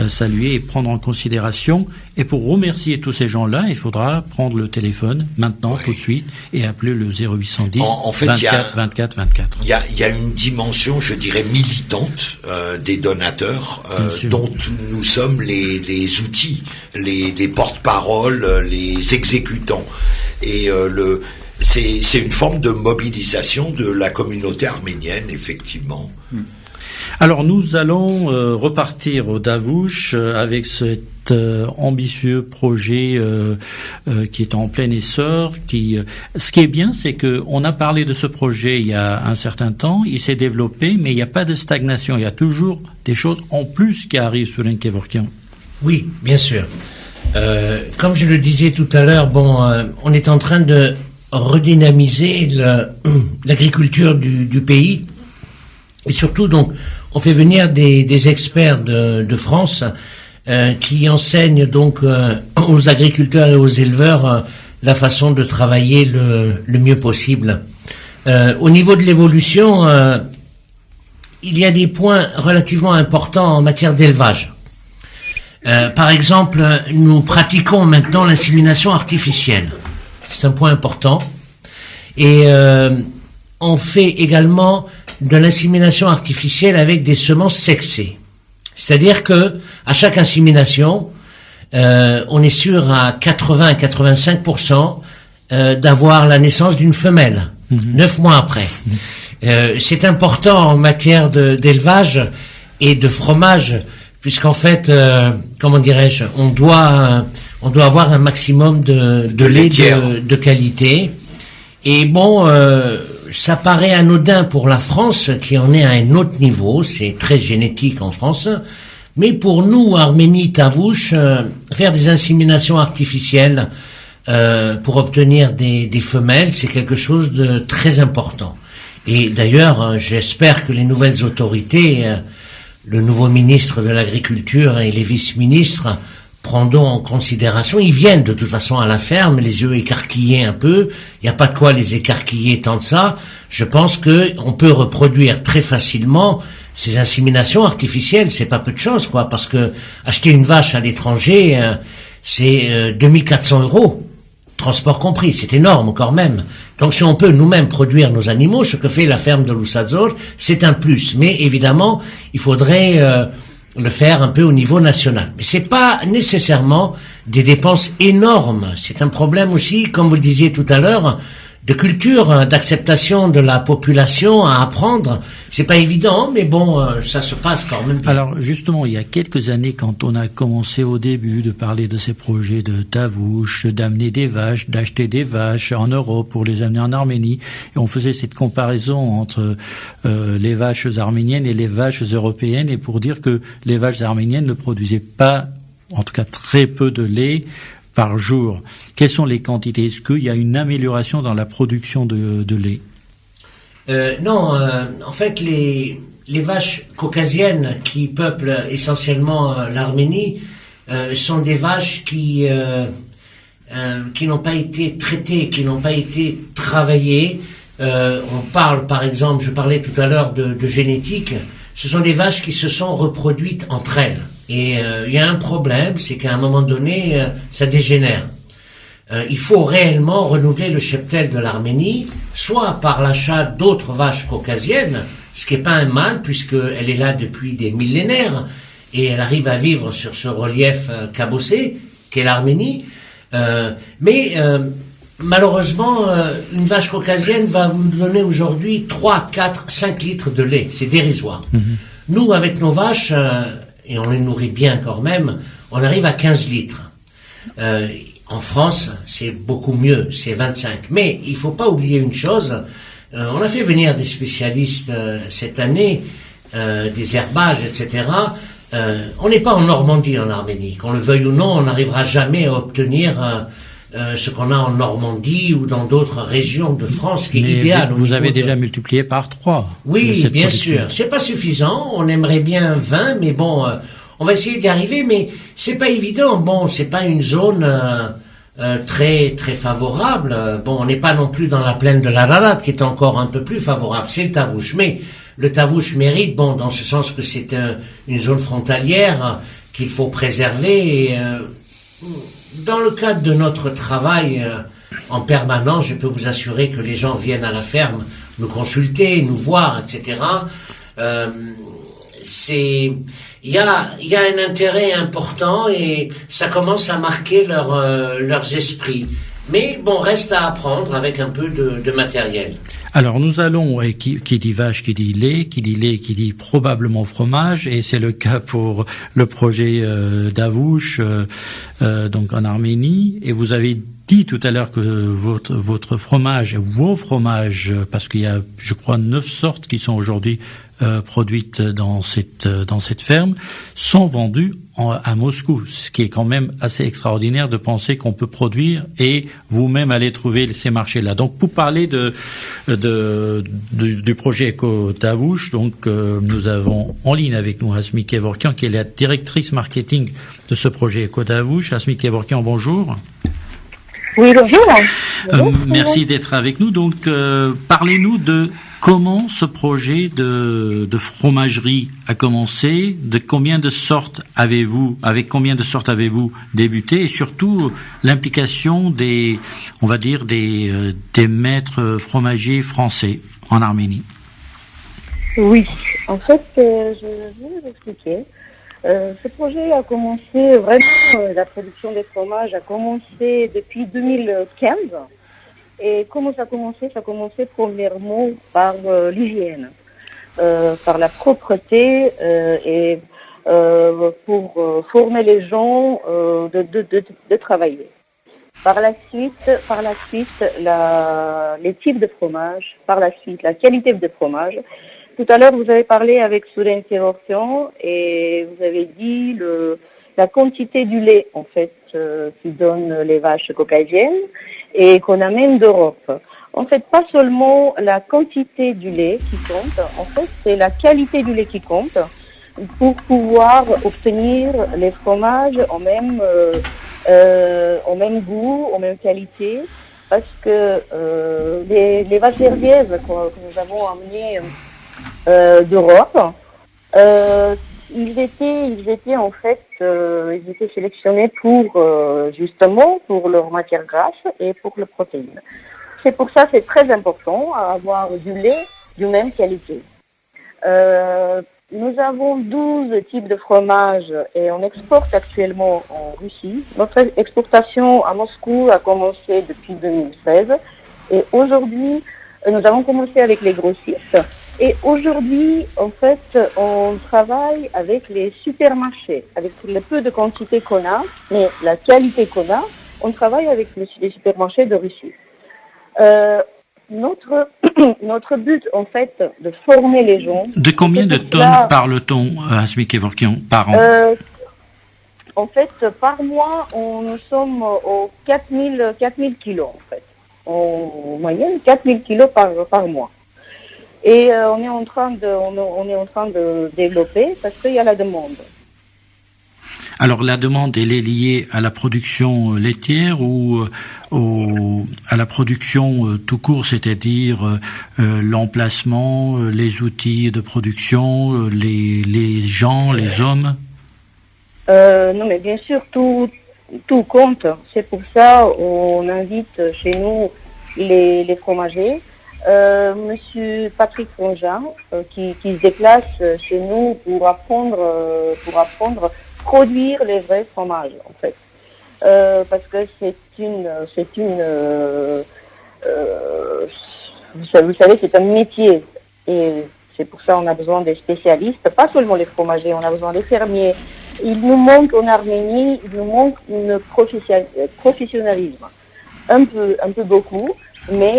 saluer et prendre en considération. Et pour remercier tous ces gens-là, il faudra prendre le téléphone maintenant, tout de suite, et appeler le 0810 en fait, 24 24 24. Il y a une dimension, je dirais, militante des donateurs, dont nous sommes les outils, les porte-paroles, les exécutants. Et c'est une forme de mobilisation de la communauté arménienne, effectivement. Alors nous allons repartir au Davouch avec cet ambitieux projet qui est en plein essor. Ce qui est bien, c'est que on a parlé de ce projet il y a un certain temps, il s'est développé, mais il n'y a pas de stagnation. Il y a toujours des choses en plus qui arrivent sur l'Inkevorkian. Oui, bien sûr. Comme je le disais tout à l'heure, on est en train de redynamiser l'agriculture du pays, et surtout donc on fait venir des experts de France qui enseignent donc aux agriculteurs et aux éleveurs la façon de travailler le mieux possible. Au niveau de l'évolution, il y a des points relativement importants en matière d'élevage. Par exemple, nous pratiquons maintenant l'insémination artificielle. C'est un point important. Et on fait également de l'insémination artificielle avec des semences sexées. C'est-à-dire que à chaque insémination, on est sûr à 80-85% d'avoir la naissance d'une femelle, 9 mois après. C'est important en matière d'élevage et de fromage, puisqu'en fait, comment dirais-je, on doit avoir un maximum de lait de qualité. Et ça paraît anodin pour la France, qui en est à un autre niveau, c'est très génétique en France, mais pour nous, Arménie, Davouch, faire des inséminations artificielles pour obtenir des femelles, c'est quelque chose de très important. Et d'ailleurs, j'espère que les nouvelles autorités, le nouveau ministre de l'Agriculture et les vice-ministres, prendront en considération, ils viennent de toute façon à la ferme, les yeux écarquillés un peu, il n'y a pas de quoi les écarquiller tant de ça. Je pense que on peut reproduire très facilement ces inséminations artificielles, c'est pas peu de choses, quoi, parce que acheter une vache à l'étranger, c'est 2400 €, transport compris, c'est énorme quand même. Donc si on peut nous-mêmes produire nos animaux, ce que fait la ferme de Lusadzor, c'est un plus. Mais évidemment, il faudrait le faire un peu au niveau national. Mais c'est pas nécessairement des dépenses énormes. C'est un problème aussi, comme vous le disiez tout à l'heure, de culture, d'acceptation de la population à apprendre. C'est pas évident, mais ça se passe quand même bien. Alors justement, il y a quelques années, quand on a commencé au début de parler de ces projets de Davouch, d'amener des vaches, d'acheter des vaches en Europe pour les amener en Arménie, et on faisait cette comparaison entre les vaches arméniennes et les vaches européennes, et pour dire que les vaches arméniennes ne produisaient pas, en tout cas très peu de lait par jour. Quelles sont les quantités? Est-ce qu'il y a une amélioration dans la production de lait? Non, en fait, les vaches caucasiennes qui peuplent essentiellement l'Arménie sont des vaches qui n'ont pas été traitées, qui n'ont pas été travaillées. On parle, par exemple, je parlais tout à l'heure de génétique. Ce sont des vaches qui se sont reproduites entre elles. Et il y a un problème, c'est qu'à un moment donné, ça dégénère. Il faut réellement renouveler le cheptel de l'Arménie, soit par l'achat d'autres vaches caucasiennes, ce qui n'est pas un mal, puisqu'elle est là depuis des millénaires, et elle arrive à vivre sur ce relief cabossé, qu'est l'Arménie. Mais malheureusement, une vache caucasienne va vous donner aujourd'hui 3, 4, 5 litres de lait. C'est dérisoire. Nous, avec nos vaches, et on les nourrit bien quand même, on arrive à 15 litres. En France, c'est beaucoup mieux, c'est 25. Mais il faut pas oublier une chose, on a fait venir des spécialistes cette année, des herbages, etc. On n'est pas en Normandie, en Arménie. Qu'on le veuille ou non, on n'arrivera jamais à obtenir ce qu'on a en Normandie ou dans d'autres régions de France, qui est idéal. Vous avez déjà multiplié par 3. Oui, bien sûr. C'est pas suffisant. On aimerait bien 20, mais on on va essayer d'y arriver, mais c'est pas évident. Bon, c'est pas une zone très très favorable. Bon, on n'est pas non plus dans la plaine de l'Ararat, qui est encore un peu plus favorable. C'est le Tarouche, mais le Tarouche mérite, bon, dans ce sens que c'est une zone frontalière qu'il faut préserver. Et, dans le cadre de notre travail en permanence, je peux vous assurer que les gens viennent à la ferme nous consulter, nous voir, etc. Il y a un intérêt important et ça commence à marquer leurs esprits. Mais bon, reste à apprendre avec un peu de matériel. Alors nous allons, qui dit vache, qui dit lait, qui dit probablement fromage, et c'est le cas pour le projet d'Avouch, donc en Arménie. Et vous avez dit tout à l'heure que votre fromage, vos fromages, parce qu'il y a, je crois, 9 sortes qui sont aujourd'hui produites dans cette ferme, sont vendues à Moscou, ce qui est quand même assez extraordinaire de penser qu'on peut produire et vous-même aller trouver ces marchés-là. Donc, pour parler du projet Eco Tavouch, donc nous avons en ligne avec nous Hasmi Kevorkian, qui est la directrice marketing de ce projet Eco Tavouch. Hasmi Kevorkian, bonjour. Oui, bonjour. Merci d'être avec nous. Donc, parlez-nous de comment ce projet de fromagerie a commencé, avec combien de sortes avez-vous débuté, et surtout l'implication des maîtres fromagers français en Arménie. Oui, en fait, je vais vous expliquer. Ce projet a commencé vraiment, la production des fromages a commencé depuis 2015. Et comment ça a commencé? Ça a commencé premièrement par l'hygiène, par la propreté et pour former les gens de travailler. Par la suite, les types de fromage, par la suite, la qualité de fromage. Tout à l'heure, vous avez parlé avec Suren Kevorkian et vous avez dit la quantité du lait, en fait, qui donne les vaches caucasiennes et qu'on amène d'Europe. En fait, pas seulement la quantité du lait qui compte, en fait, c'est la qualité du lait qui compte pour pouvoir obtenir les fromages au même goût, en même qualité, parce que les vaches herbieuses que nous avons amenées d'Europe, ils étaient en fait, ils étaient sélectionnés justement pour leur matière grasse et pour les protéines. C'est pour ça que c'est très important d'avoir du lait de même qualité. Nous avons 12 types de fromages et on exporte actuellement en Russie. Notre exportation à Moscou a commencé depuis 2016 et aujourd'hui, nous avons commencé avec les grossistes. Et aujourd'hui, en fait, on travaille avec les supermarchés, avec le peu de quantité qu'on a, mais la qualité qu'on a, on travaille avec les supermarchés de Russie. Notre but, en fait, de former les gens... De combien de tonnes parle-t-on, Hasmi Kevorkian, par an? En fait, par mois, nous sommes aux 4000 kilos, en fait. En moyenne, 4000 kilos par mois. Et on est en train de développer parce qu'il y a la demande. Alors la demande, elle est liée à la production laitière ou à la production tout court, c'est-à-dire l'emplacement, les outils de production, les gens, les hommes? Non, mais bien sûr, tout compte. C'est pour ça on invite chez nous les fromagers. Monsieur Patrick Frangin, qui se déplace chez nous pour apprendre produire les vrais fromages, en fait. Parce que vous savez, c'est un métier. Et c'est pour ça qu'on a besoin des spécialistes, pas seulement les fromagers, on a besoin des fermiers. Il nous manque en Arménie, une professionnalisme. Un peu beaucoup. Mais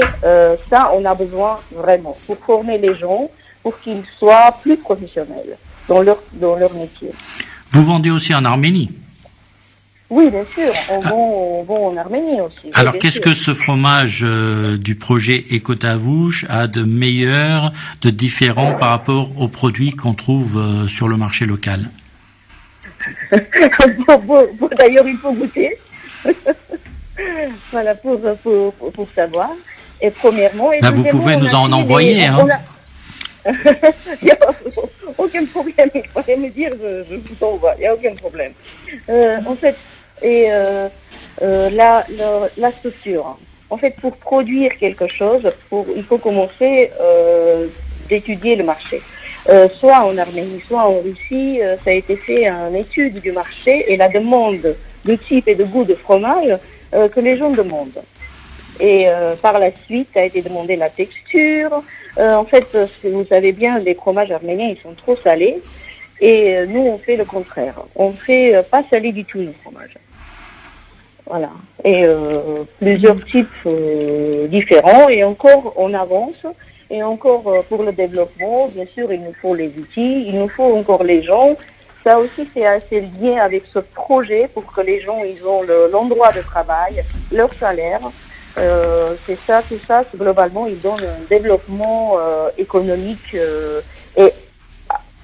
ça, on a besoin vraiment pour former les gens, pour qu'ils soient plus professionnels dans leur métier. Vous vendez aussi en Arménie? Oui, bien sûr. On vend en Arménie aussi. Alors, qu'est-ce que ce fromage du projet Eco Tavouch a de meilleur, de différent par rapport aux produits qu'on trouve sur le marché local? D'ailleurs, il faut goûter. Voilà, pour savoir. Et premièrement... Et vous pouvez nous en envoyer, hein. Il n'y a aucun problème. Il fallait me dire, je vous envoie. Il n'y a aucun problème. En fait, la structure. En fait, pour produire quelque chose, il faut commencer d'étudier le marché. Soit en Arménie, soit en Russie, ça a été fait une étude du marché et la demande de type et de goût de fromage que les gens demandent. Et par la suite, a été demandé la texture. En fait, vous savez bien, les fromages arméniens, ils sont trop salés. Et nous, on fait le contraire. On fait pas salé du tout, nos fromages. Voilà. Et plusieurs types différents. Et encore, on avance. Et encore, pour le développement, bien sûr, il nous faut les outils. Il nous faut encore les gens. Ça aussi, c'est assez lié avec ce projet pour que les gens, ils ont l'endroit de travail, leur salaire. C'est ça, tout ça, globalement, il donne un développement économique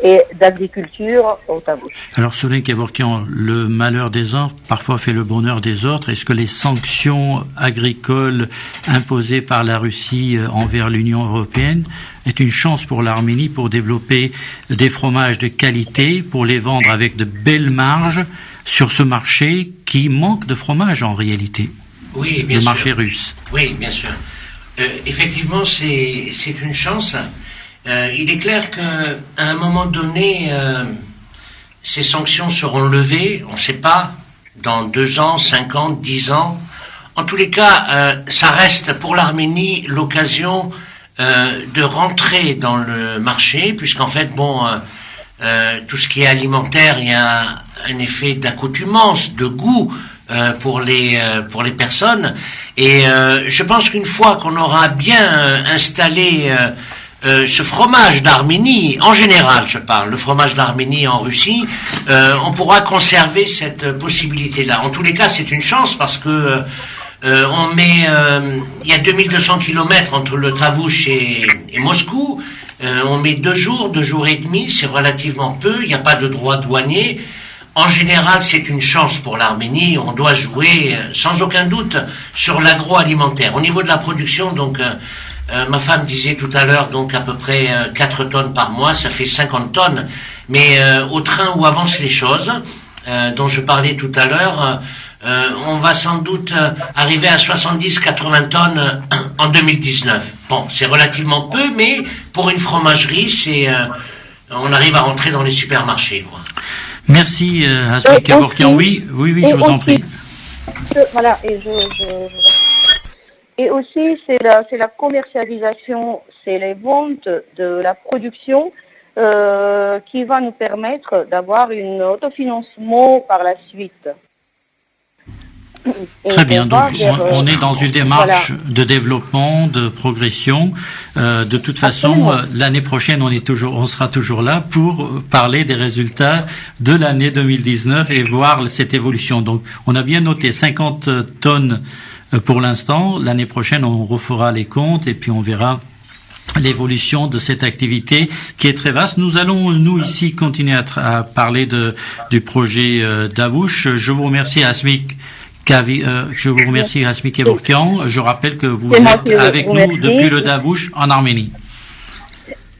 et d'agriculture au Tavush. Alors, Solène Kevorkian, le malheur des uns parfois fait le bonheur des autres. Est-ce que les sanctions agricoles imposées par la Russie envers l'Union européenne est une chance pour l'Arménie pour développer des fromages de qualité, pour les vendre avec de belles marges sur ce marché qui manque de fromage en réalité? Oui, bien sûr. Le marché russe. Oui, bien sûr. Effectivement, c'est une chance. Il est clair qu'à un moment donné, ces sanctions seront levées. On ne sait pas, dans 2 ans, 5 ans, 10 ans. En tous les cas, ça reste pour l'Arménie l'occasion de rentrer dans le marché, puisqu'en fait, tout ce qui est alimentaire, il y a un effet d'accoutumance, de goût pour les personnes. Et je pense qu'une fois qu'on aura bien installé ce fromage d'Arménie, en général je parle, le fromage d'Arménie en Russie, on pourra conserver cette possibilité-là. En tous les cas, c'est une chance parce que il y a 2200 kilomètres entre le Tavush et Moscou. On met 2 jours et demi, c'est relativement peu, il n'y a pas de droit douanier. En général, c'est une chance pour l'Arménie. On doit jouer, sans aucun doute, sur l'agroalimentaire. Au niveau de la production, donc, ma femme disait tout à l'heure, donc à peu près 4 tonnes par mois, ça fait 50 tonnes. Mais au train où avancent les choses, dont je parlais tout à l'heure, on va sans doute arriver à 70-80 tonnes en 2019. Bon, c'est relativement peu, mais pour une fromagerie, on arrive à rentrer dans les supermarchés, quoi. Merci, Hasmik Kevorkian. Oui, je vous en prie. Voilà, et aussi, c'est la commercialisation, c'est les ventes de la production qui va nous permettre d'avoir un autofinancement par la suite. Très bien, donc on est dans une démarche de développement, de progression. De toute façon, l'année prochaine, on sera toujours là pour parler des résultats de l'année 2019 et voir cette évolution. Donc, on a bien noté 50 tonnes pour l'instant. L'année prochaine, on refera les comptes et puis on verra l'évolution de cette activité qui est très vaste. Nous allons, nous, ici, continuer à parler du projet Tavush. Je vous remercie, Hasmik Kevorkian. Je rappelle que vous êtes avec nous depuis le Tavush en Arménie.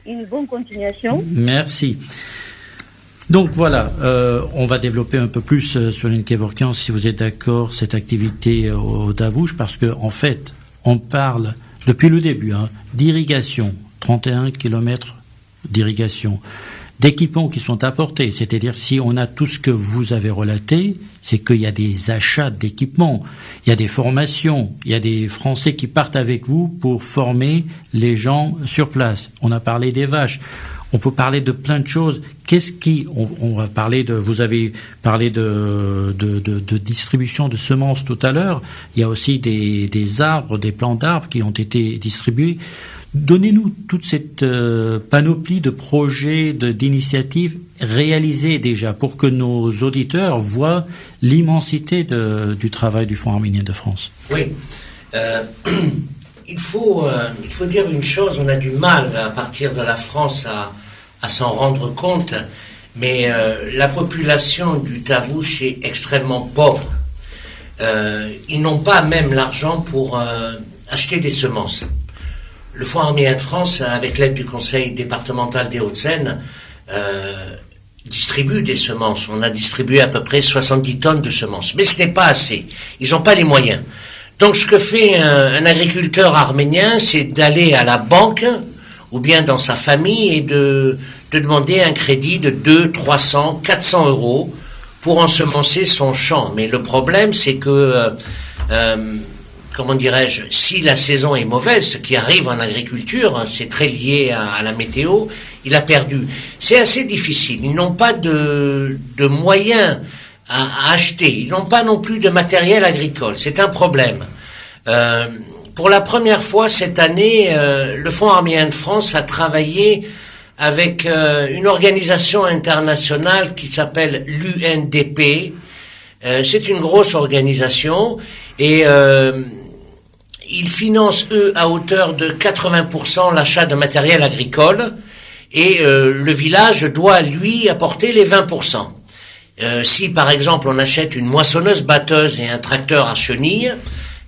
Une bonne continuation. Merci. Donc voilà, on va développer un peu plus sur Solène Kevorkian, si vous êtes d'accord, cette activité au Tavush, parce que en fait, on parle depuis le début d'irrigation, 31 kilomètres d'irrigation, d'équipements qui sont apportés, c'est-à-dire si on a tout ce que vous avez relaté, c'est qu'il y a des achats d'équipements, il y a des formations, il y a des Français qui partent avec vous pour former les gens sur place. On a parlé des vaches. On peut parler de plein de choses. On va parler vous avez parlé de distribution de semences tout à l'heure. Il y a aussi des arbres, des plants d'arbres qui ont été distribués. Donnez-nous toute cette panoplie de projets, d'initiatives réalisées déjà pour que nos auditeurs voient l'immensité du travail du Fonds arménien de France. Oui. Il faut dire une chose, on a du mal à partir de la France à s'en rendre compte, Mais la population du Tavouche est extrêmement pauvre. Ils n'ont pas même l'argent pour acheter des semences. Le Fonds arménien de France, avec l'aide du Conseil départemental des Hauts-de-Seine, distribue des semences. On a distribué à peu près 70 tonnes de semences. Mais ce n'est pas assez. Ils n'ont pas les moyens. Donc ce que fait un agriculteur arménien, c'est d'aller à la banque ou bien dans sa famille et de demander un crédit de 200, 300, 400 euros pour ensemencer son champ. Mais le problème, c'est que, comment dirais-je, si la saison est mauvaise, ce qui arrive en agriculture, c'est très lié à la météo, il a perdu. C'est assez difficile. Ils n'ont pas de moyens à acheter. Ils n'ont pas non plus de matériel agricole. C'est un problème. Pour la première fois cette année, le Fonds arménien de France a travaillé avec une organisation internationale qui s'appelle l'UNDP. C'est une grosse organisation et ils financent, eux, à hauteur de 80% l'achat de matériel agricole et le village doit, lui, apporter les 20%. Si, par exemple, on achète une moissonneuse-batteuse et un tracteur à chenilles,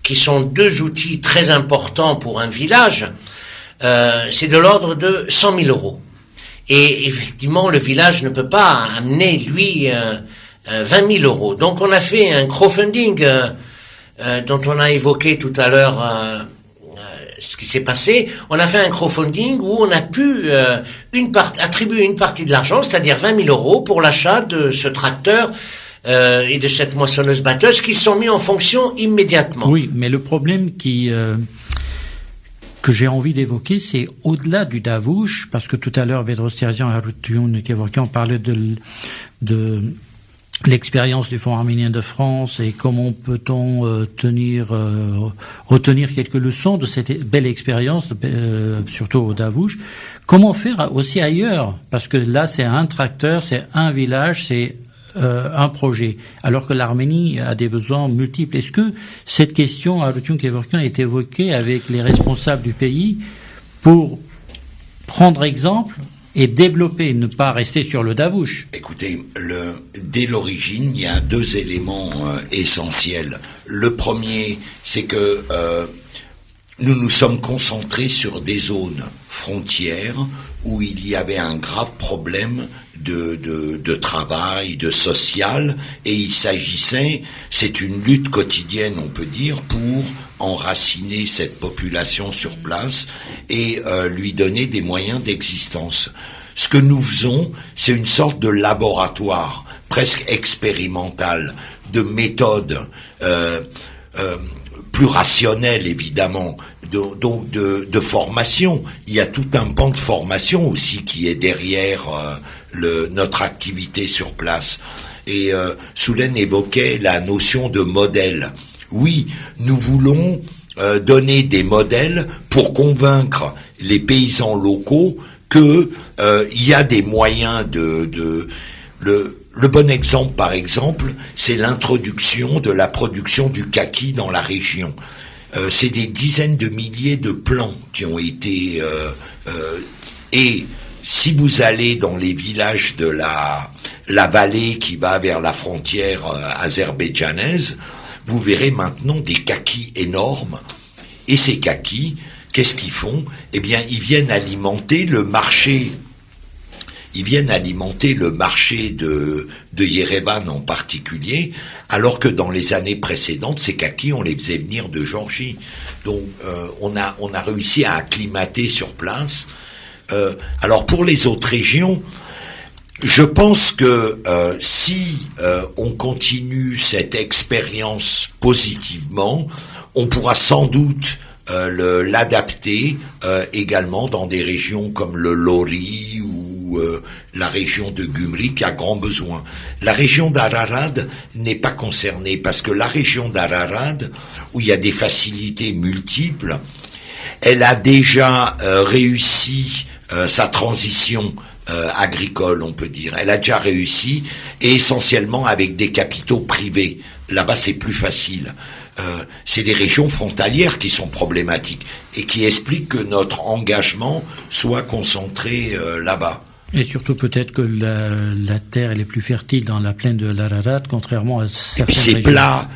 qui sont deux outils très importants pour un village, c'est de l'ordre de 100 000 euros. Et effectivement, le village ne peut pas amener, lui, 20 000 euros. Donc on a fait un crowdfunding dont on a évoqué tout à l'heure ce qui s'est passé. On a fait un crowdfunding où on a pu attribuer une partie de l'argent, c'est-à-dire 20 000 euros, pour l'achat de ce tracteur et de cette moissonneuse-batteuse qui sont mis en fonction immédiatement. Oui, mais le problème que j'ai envie d'évoquer, c'est au-delà du Tavouche, parce que tout à l'heure, Bedros Tirzian et Arutun Kevorkian parlaient de l'expérience du Fonds arménien de France et comment peut-on retenir quelques leçons de cette belle expérience, surtout au Tavouche. Comment faire aussi ailleurs? Parce que là, c'est un tracteur, c'est un village, c'est un projet, alors que l'Arménie a des besoins multiples. Est-ce que cette question, Arutun Kevorkian, est évoquée avec les responsables du pays pour prendre exemple et développer, ne pas rester sur le Tavouche? Écoutez, dès l'origine, il y a deux éléments essentiels. Le premier, c'est que nous nous sommes concentrés sur des zones frontières où il y avait un grave problème de travail, de social, et il s'agissait, c'est une lutte quotidienne, on peut dire, pour enraciner cette population sur place et lui donner des moyens d'existence. Ce que nous faisons, c'est une sorte de laboratoire, presque expérimental, de méthode plus rationnelle, évidemment, donc de formation. Il y a tout un pan de formation aussi qui est derrière notre activité sur place. Et Soulen évoquait la notion de modèle. Oui, nous voulons donner des modèles pour convaincre les paysans locaux que il y a des moyens le bon exemple, par exemple, c'est l'introduction de la production du kaki dans la région. C'est des dizaines de milliers de plants qui ont été... et si vous allez dans les villages de la vallée qui va vers la frontière azerbaïdjanaise, vous verrez maintenant des kakis énormes. Et ces kakis, qu'est-ce qu'ils font? Eh bien, ils viennent alimenter le marché. Ils viennent alimenter le marché de Yerevan en particulier, alors que dans les années précédentes, ces kakis, on les faisait venir de Géorgie. Donc, on a réussi à acclimater sur place. Alors, pour les autres régions, je pense que si on continue cette expérience positivement, on pourra sans doute l'adapter également dans des régions comme le Lori ou la région de Gümrük qui a grand besoin. La région d'Ararad n'est pas concernée parce que la région d'Ararad, où il y a des facilités multiples, elle a déjà réussi sa transition agricole, on peut dire. Elle a déjà réussi, et essentiellement avec des capitaux privés. Là-bas, c'est plus facile. C'est des régions frontalières qui sont problématiques et qui expliquent que notre engagement soit concentré là-bas. Et surtout peut-être que la terre elle est plus fertile dans la plaine de l'Ararat, contrairement à certaines régions.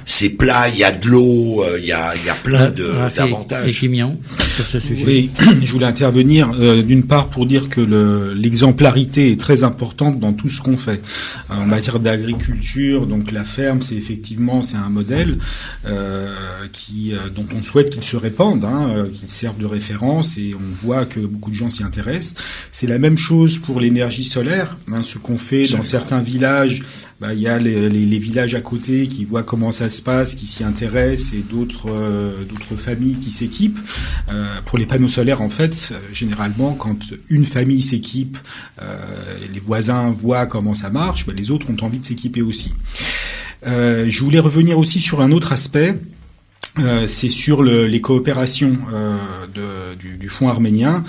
C'est plat, il y a de l'eau, il y a plein d'avantages. Et Kimian, sur ce sujet. Oui, je voulais intervenir d'une part pour dire que l'exemplarité est très importante dans tout ce qu'on fait. En matière d'agriculture, donc la ferme, c'est un modèle dont on souhaite qu'il se répande, qu'il serve de référence, et on voit que beaucoup de gens s'y intéressent. C'est la même chose pour l'énergie solaire, ce qu'on fait dans certains villages. Il y a les villages à côté qui voient comment ça se passe, qui s'y intéressent, et d'autres familles qui s'équipent. Pour les panneaux solaires, en fait, généralement, quand une famille s'équipe, les voisins voient comment ça marche, les autres ont envie de s'équiper aussi. Je voulais revenir aussi sur un autre aspect. C'est sur les coopérations du Fonds arménien.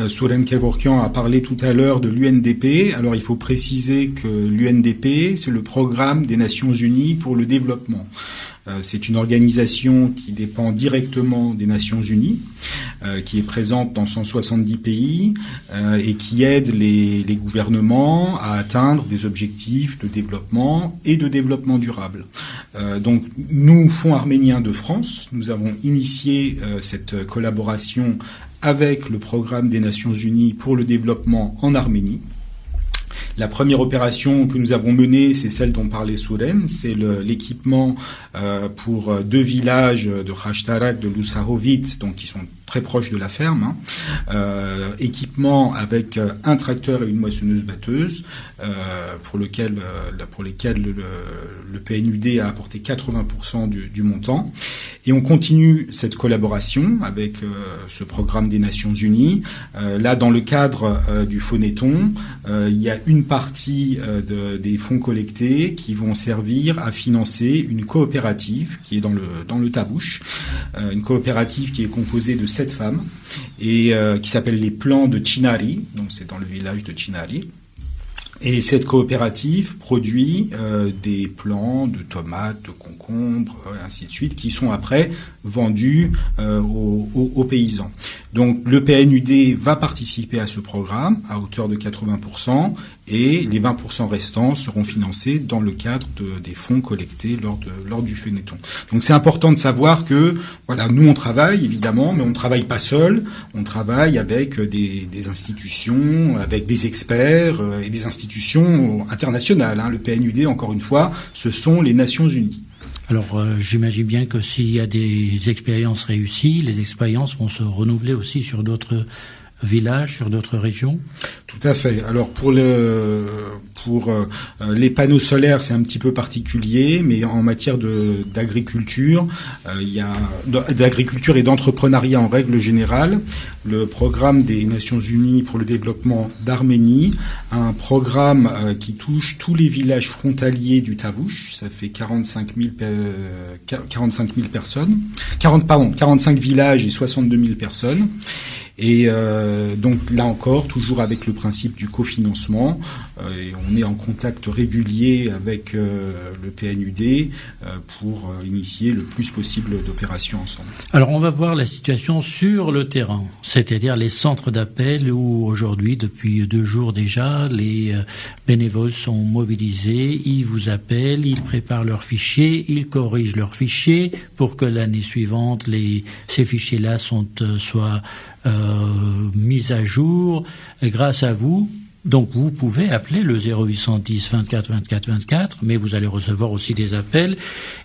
Souren Kevorkian a parlé tout à l'heure de l'UNDP. Alors il faut préciser que l'UNDP, c'est le programme des Nations Unies pour le développement. C'est une organisation qui dépend directement des Nations Unies, qui est présente dans 170 pays et qui aide les gouvernements à atteindre des objectifs de développement et de développement durable. Donc nous, Fonds arménien de France, nous avons initié cette collaboration avec le programme des Nations Unies pour le développement en Arménie. La première opération que nous avons menée, c'est celle dont parlait Souren, c'est l'équipement pour 2 villages de Khashtarak, de Lusahovit, donc qui sont très proches de la ferme, équipement avec un tracteur et une moissonneuse-batteuse, pour lesquels le PNUD a apporté 80% du montant. Et on continue cette collaboration avec ce programme des Nations Unies. Là, dans le cadre du Phonéton, il y a une partie des fonds collectés qui vont servir à financer une coopérative qui est dans le Tabouche, une coopérative qui est composée de 7 femmes et qui s'appelle les plans de Chinari, donc c'est dans le village de Chinari. Et cette coopérative produit des plants de tomates, de concombres, ainsi de suite, qui sont après vendus aux paysans. Donc le PNUD va participer à ce programme à hauteur de 80%, et les 20% restants seront financés dans le cadre des fonds collectés lors du Phonéton. Donc c'est important de savoir que nous on travaille évidemment, mais on ne travaille pas seul, on travaille avec des institutions, avec des experts et des institutions internationales. Le PNUD, encore une fois, ce sont les Nations Unies. Alors, j'imagine bien que s'il y a des expériences réussies, les expériences vont se renouveler aussi sur d'autres villages, sur d'autres régions. Tout à fait. Alors pour les panneaux solaires, c'est un petit peu particulier, mais en matière d'agriculture, d'agriculture et d'entrepreneuriat en règle générale, le programme des Nations Unies pour le développement d'Arménie a un programme qui touche tous les villages frontaliers du Tabouche. Ça fait 45 000 personnes. 45 villages et 62 000 personnes. Et donc là encore, toujours avec le principe du cofinancement, et on est en contact régulier avec le PNUD pour initier le plus possible d'opérations ensemble. Alors on va voir la situation sur le terrain, c'est-à-dire les centres d'appel où aujourd'hui, depuis 2 jours déjà, les bénévoles sont mobilisés, ils vous appellent, ils préparent leurs fichiers, ils corrigent leurs fichiers pour que l'année suivante, ces fichiers-là soient mis à jour grâce à vous. Donc vous pouvez appeler le 0810 24 24 24, mais vous allez recevoir aussi des appels.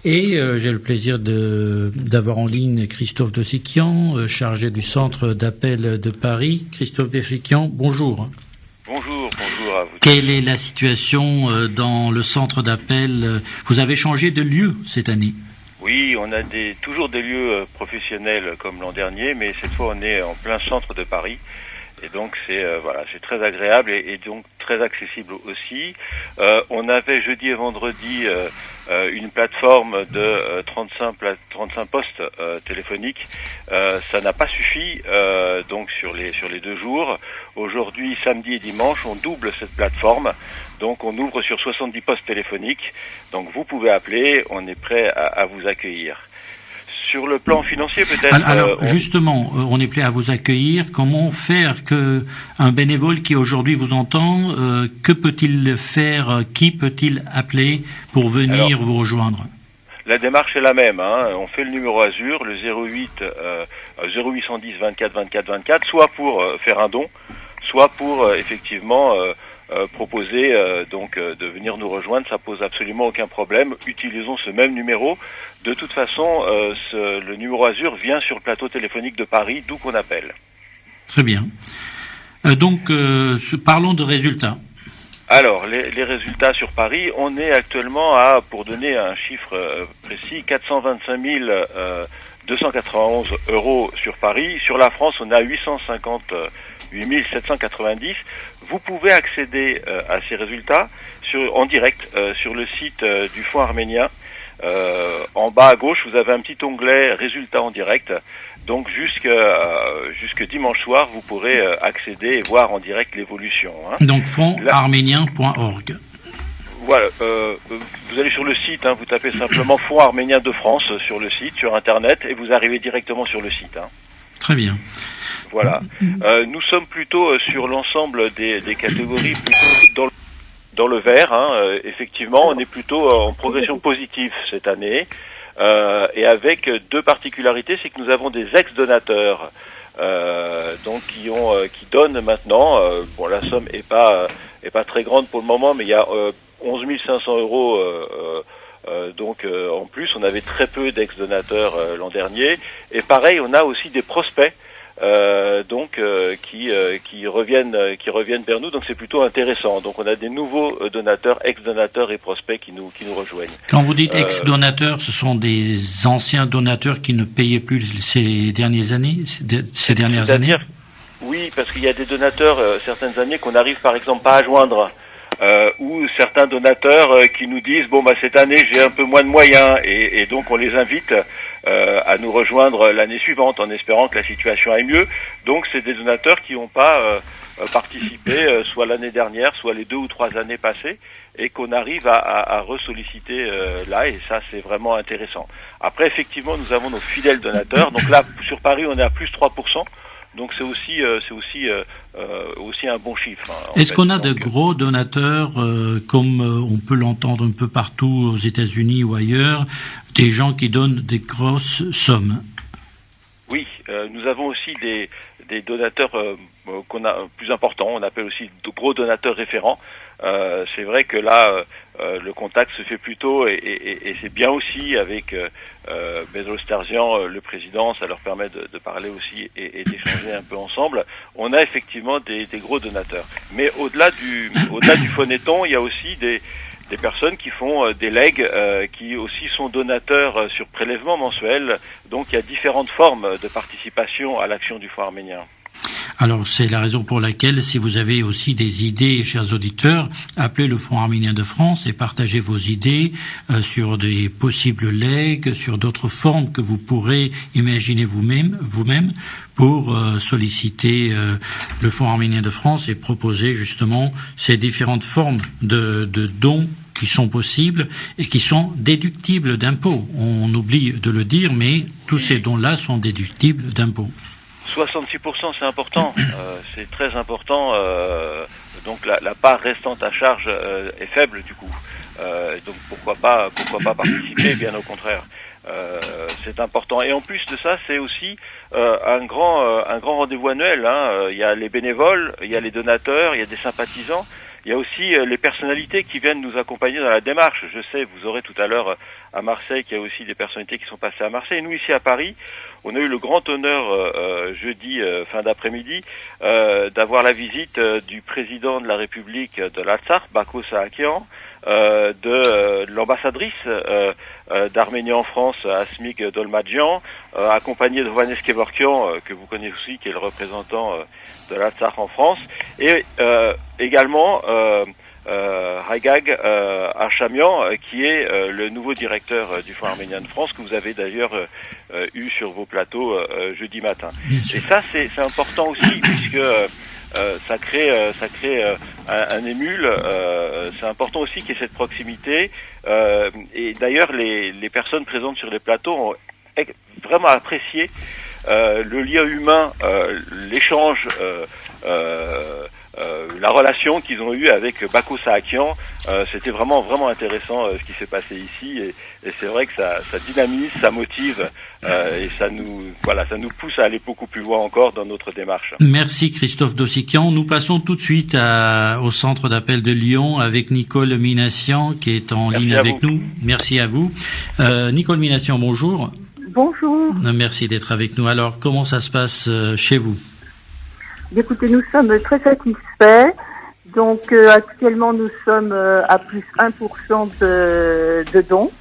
Et j'ai le plaisir d'avoir en ligne Christophe Dessikian, chargé du centre d'appel de Paris. Christophe Dessikian, bonjour. Bonjour à vous. Quelle est la situation dans le centre d'appel? Vous avez changé de lieu cette année? Oui, on a toujours des lieux professionnels comme l'an dernier, mais cette fois on est en plein centre de Paris. Et donc c'est très agréable et donc très accessible aussi. On avait jeudi et vendredi une plateforme de 35 postes téléphoniques. Ça n'a pas suffi donc sur les 2 jours. Aujourd'hui, samedi et dimanche, on double cette plateforme. Donc on ouvre sur 70 postes téléphoniques. Donc vous pouvez appeler, on est prêt à vous accueillir. Sur le plan financier, peut-être. Alors, justement, on est prêt à vous accueillir. Comment faire que un bénévole qui aujourd'hui vous entend, que peut-il faire? Qui peut-il appeler pour venir vous rejoindre? La démarche est la même. On fait le numéro Azur, le 0810 24 24 24, soit pour faire un don, soit pour effectivement proposer de venir nous rejoindre. Ça pose absolument aucun problème. Utilisons ce même numéro. De toute façon, le numéro Azur vient sur le plateau téléphonique de Paris, d'où qu'on appelle. Très bien. Parlons de résultats. Alors, les résultats sur Paris, on est actuellement à, pour donner un chiffre précis, 425 291 € sur Paris. Sur la France, on est à 858 790. Vous pouvez accéder à ces résultats en direct sur le site du Fonds arménien. En bas à gauche, vous avez un petit onglet résultats en direct. Donc jusque dimanche soir, vous pourrez accéder et voir en direct l'évolution. Donc fondsarménien.org. Voilà, vous allez sur le site, vous tapez simplement Fonds arménien de France sur le site, sur Internet, et vous arrivez directement sur le site. Très bien. Voilà. Nous sommes plutôt sur l'ensemble des catégories, plutôt dans le vert. Effectivement, on est plutôt en progression positive cette année. Et avec deux particularités, c'est que nous avons des ex-donateurs qui donnent maintenant. La somme est pas très grande pour le moment, mais il y a 11 500 € en plus. On avait très peu d'ex-donateurs l'an dernier. Et pareil, on a aussi des prospects qui reviennent vers nous, donc c'est plutôt intéressant. Donc on a des nouveaux donateurs, ex-donateurs et prospects qui nous rejoignent. Quand vous dites ex-donateurs, ce sont des anciens donateurs qui ne payaient plus ces dernières années. Oui, parce qu'il y a des donateurs certaines années qu'on n'arrive par exemple pas à joindre. Ou certains donateurs qui nous disent cette année j'ai un peu moins de moyens et donc on les invite à nous rejoindre l'année suivante en espérant que la situation aille mieux. Donc c'est des donateurs qui n'ont pas participé soit l'année dernière, soit les 2 ou 3 années passées et qu'on arrive à ressolliciter là, et ça c'est vraiment intéressant. Après effectivement nous avons nos fidèles donateurs, donc là sur Paris on est à plus 3%. Donc c'est aussi un bon chiffre. Est-ce qu'on a de gros donateurs, comme on peut l'entendre un peu partout aux États-Unis ou ailleurs, des gens qui donnent des grosses sommes? Oui, nous avons aussi des donateurs qu'on a plus importants. On appelle aussi de gros donateurs référents. C'est vrai que là, le contact se fait plus tôt et c'est bien aussi avec Bedros Tarzian, le président, ça leur permet de parler aussi et d'échanger un peu ensemble. On a effectivement des gros donateurs. Mais au-delà du phonéton, il y a aussi des personnes qui font des legs, qui aussi sont donateurs sur prélèvement mensuel. Donc il y a différentes formes de participation à l'action du Fonds arménien. Alors c'est la raison pour laquelle, si vous avez aussi des idées, chers auditeurs, appelez le Fonds arménien de France et partagez vos idées sur des possibles legs, sur d'autres formes que vous pourrez imaginer vous-même pour solliciter le Fonds arménien de France et proposer justement ces différentes formes de dons qui sont possibles et qui sont déductibles d'impôts. On oublie de le dire, mais tous ces dons-là sont déductibles d'impôts. 66%, c'est important, c'est très important. Donc la part restante à charge est faible du coup. Donc pourquoi pas participer, bien au contraire. C'est important. Et en plus de ça, c'est aussi un grand rendez-vous annuel. Il y a les bénévoles, il y a les donateurs, il y a des sympathisants. Il y a aussi les personnalités qui viennent nous accompagner dans la démarche. Je sais, vous aurez tout à l'heure à Marseille qu'il y a aussi des personnalités qui sont passées à Marseille. Et nous, ici à Paris, on a eu le grand honneur jeudi, fin d'après-midi, d'avoir la visite du président de la République de l'Artsakh, Bako Saakian, de l'ambassadrice d'Arménie en France, Asmik Dolmadjian, accompagné de Vanessa Kevorkian, que vous connaissez aussi, qui est le représentant de l'Artsakh en France, et également Haigag Archamian, qui est le nouveau directeur du Fonds arménien de France, que vous avez d'ailleurs eu sur vos plateaux jeudi matin. Et ça, c'est important aussi, puisque ça crée un émule. C'est important aussi qu'il y ait cette proximité. Et d'ailleurs, les personnes présentes sur les plateaux ont vraiment apprécié le lien humain, l'échange, la relation qu'ils ont eue avec Bako Saakian. C'était vraiment intéressant ce qui s'est passé ici, et c'est vrai que ça dynamise, ça motive, et ça nous pousse à aller beaucoup plus loin encore dans notre démarche. Merci Christophe Dossikian. Nous passons tout de suite au centre d'appel de Lyon avec Nicole Minassian qui est en ligne avec nous. Merci à vous. Nicole Minassian, bonjour. Bonjour. Merci d'être avec nous. Alors, comment ça se passe chez vous? Écoutez, nous sommes très satisfaits. Donc, actuellement, nous sommes à plus 1% de dons,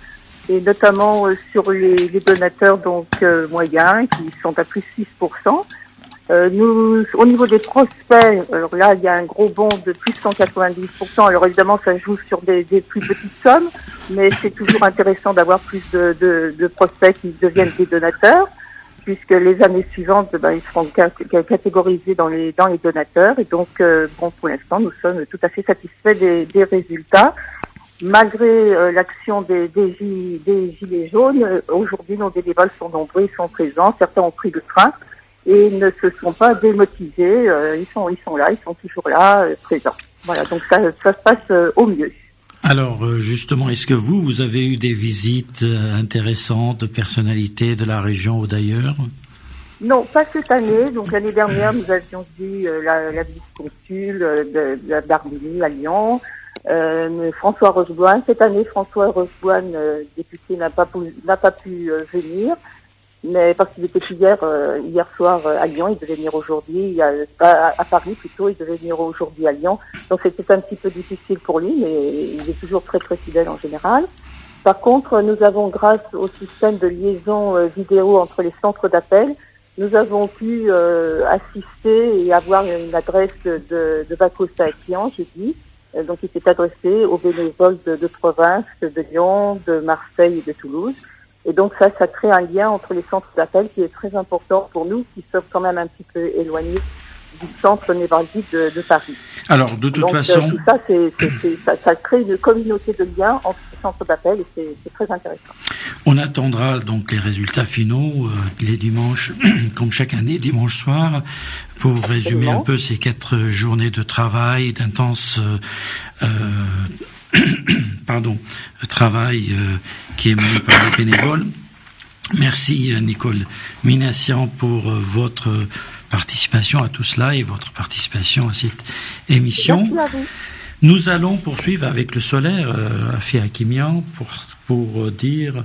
et notamment sur les donateurs moyens, qui sont à plus 6%. Nous, au niveau des prospects, alors là, il y a un gros bond de plus 190%. Alors évidemment, ça joue sur des plus petites sommes, mais c'est toujours intéressant d'avoir plus de prospects qui deviennent des donateurs, puisque les années suivantes, ils seront catégorisés dans les donateurs. Et donc, pour l'instant, nous sommes tout à fait satisfaits des résultats. Malgré l'action des Gilets jaunes, aujourd'hui, nos bénévoles sont nombreux, ils sont présents. Certains ont pris le train et ne se sont pas démotivés. Ils sont là, ils sont toujours là, présents. Voilà, donc ça se passe au mieux. Alors justement, est-ce que vous avez eu des visites intéressantes de personnalités de la région ou d'ailleurs? Non, pas cette année. Donc l'année dernière, nous avions vu la vice-consul d'Arménie à Lyon, François Rocheboine. Cette année, François Rocheboine, député, n'a pas pu venir. Mais parce qu'il était hier soir à Lyon, il devait venir aujourd'hui, à Paris plutôt, il devait venir aujourd'hui à Lyon. Donc c'était un petit peu difficile pour lui, mais il est toujours très très fidèle en général. Par contre, nous avons, grâce au système de liaison vidéo entre les centres d'appel, nous avons pu assister et avoir une adresse de Bako Saakian, j'ai dit, donc qui s'est adressée aux bénévoles de province, de Lyon, de Marseille et de Toulouse. Et donc ça crée un lien entre les centres d'appel qui est très important pour nous, qui sommes quand même un petit peu éloignés du centre névralgique de Paris. Alors, de toute façon... tout ça, ça crée une communauté de liens entre les centres d'appel, et c'est très intéressant. On attendra donc les résultats finaux les dimanches, comme chaque année, dimanche soir, pour résumer un peu ces 4 journées de travail, d'intense... travail qui est mené par les bénévoles. Merci Nicole Minassian pour votre participation à tout cela et votre participation à cette émission. Merci à vous. Nous allons poursuivre avec le solaire Afia Hakimian pour dire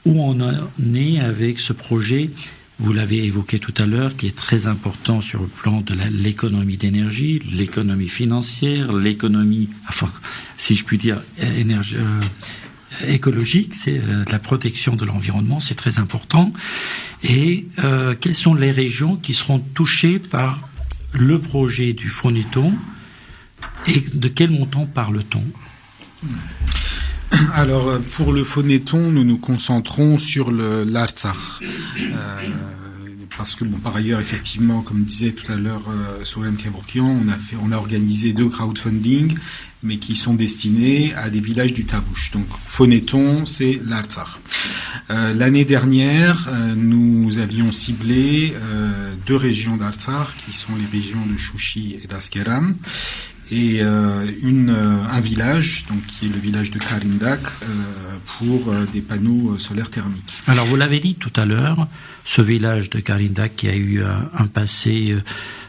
où on en est avec ce projet. Vous l'avez évoqué tout à l'heure, qui est très important sur le plan de l'économie d'énergie, l'économie financière, l'économie, enfin, si je puis dire, écologique, c'est la protection de l'environnement, c'est très important. Et quelles sont les régions qui seront touchées par le projet du Phonéton et de quel montant parle-t-on? Alors, pour le Phonéton, nous nous concentrons sur l'Artsakh. Parce que, par ailleurs, effectivement, comme disait tout à l'heure Solène Kevorkian, on a organisé 2 crowdfunding, mais qui sont destinés à des villages du Tabouche. Donc, Phonéton, c'est l'Artsakh. L'année dernière, nous avions ciblé 2 régions d'Artsakh, qui sont les régions de Chouchi et d'Askeram, et un village, donc qui est le village de Karindak, pour des panneaux solaires thermiques. Alors vous l'avez dit tout à l'heure, ce village de Karindak qui a eu un passé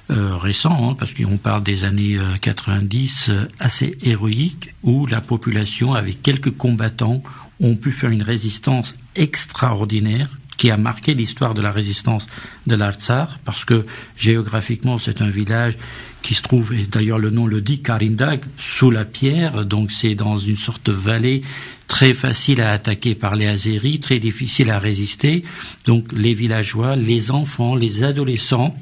récent, parce qu'on parle des années 90, assez héroïque, où la population, avec quelques combattants, ont pu faire une résistance extraordinaire qui a marqué l'histoire de la résistance de l'Artsakh, parce que géographiquement c'est un village qui se trouve, et d'ailleurs le nom le dit, Karindak, sous la pierre, donc c'est dans une sorte de vallée très facile à attaquer par les Azéris, très difficile à résister. Donc les villageois, les enfants, les adolescents,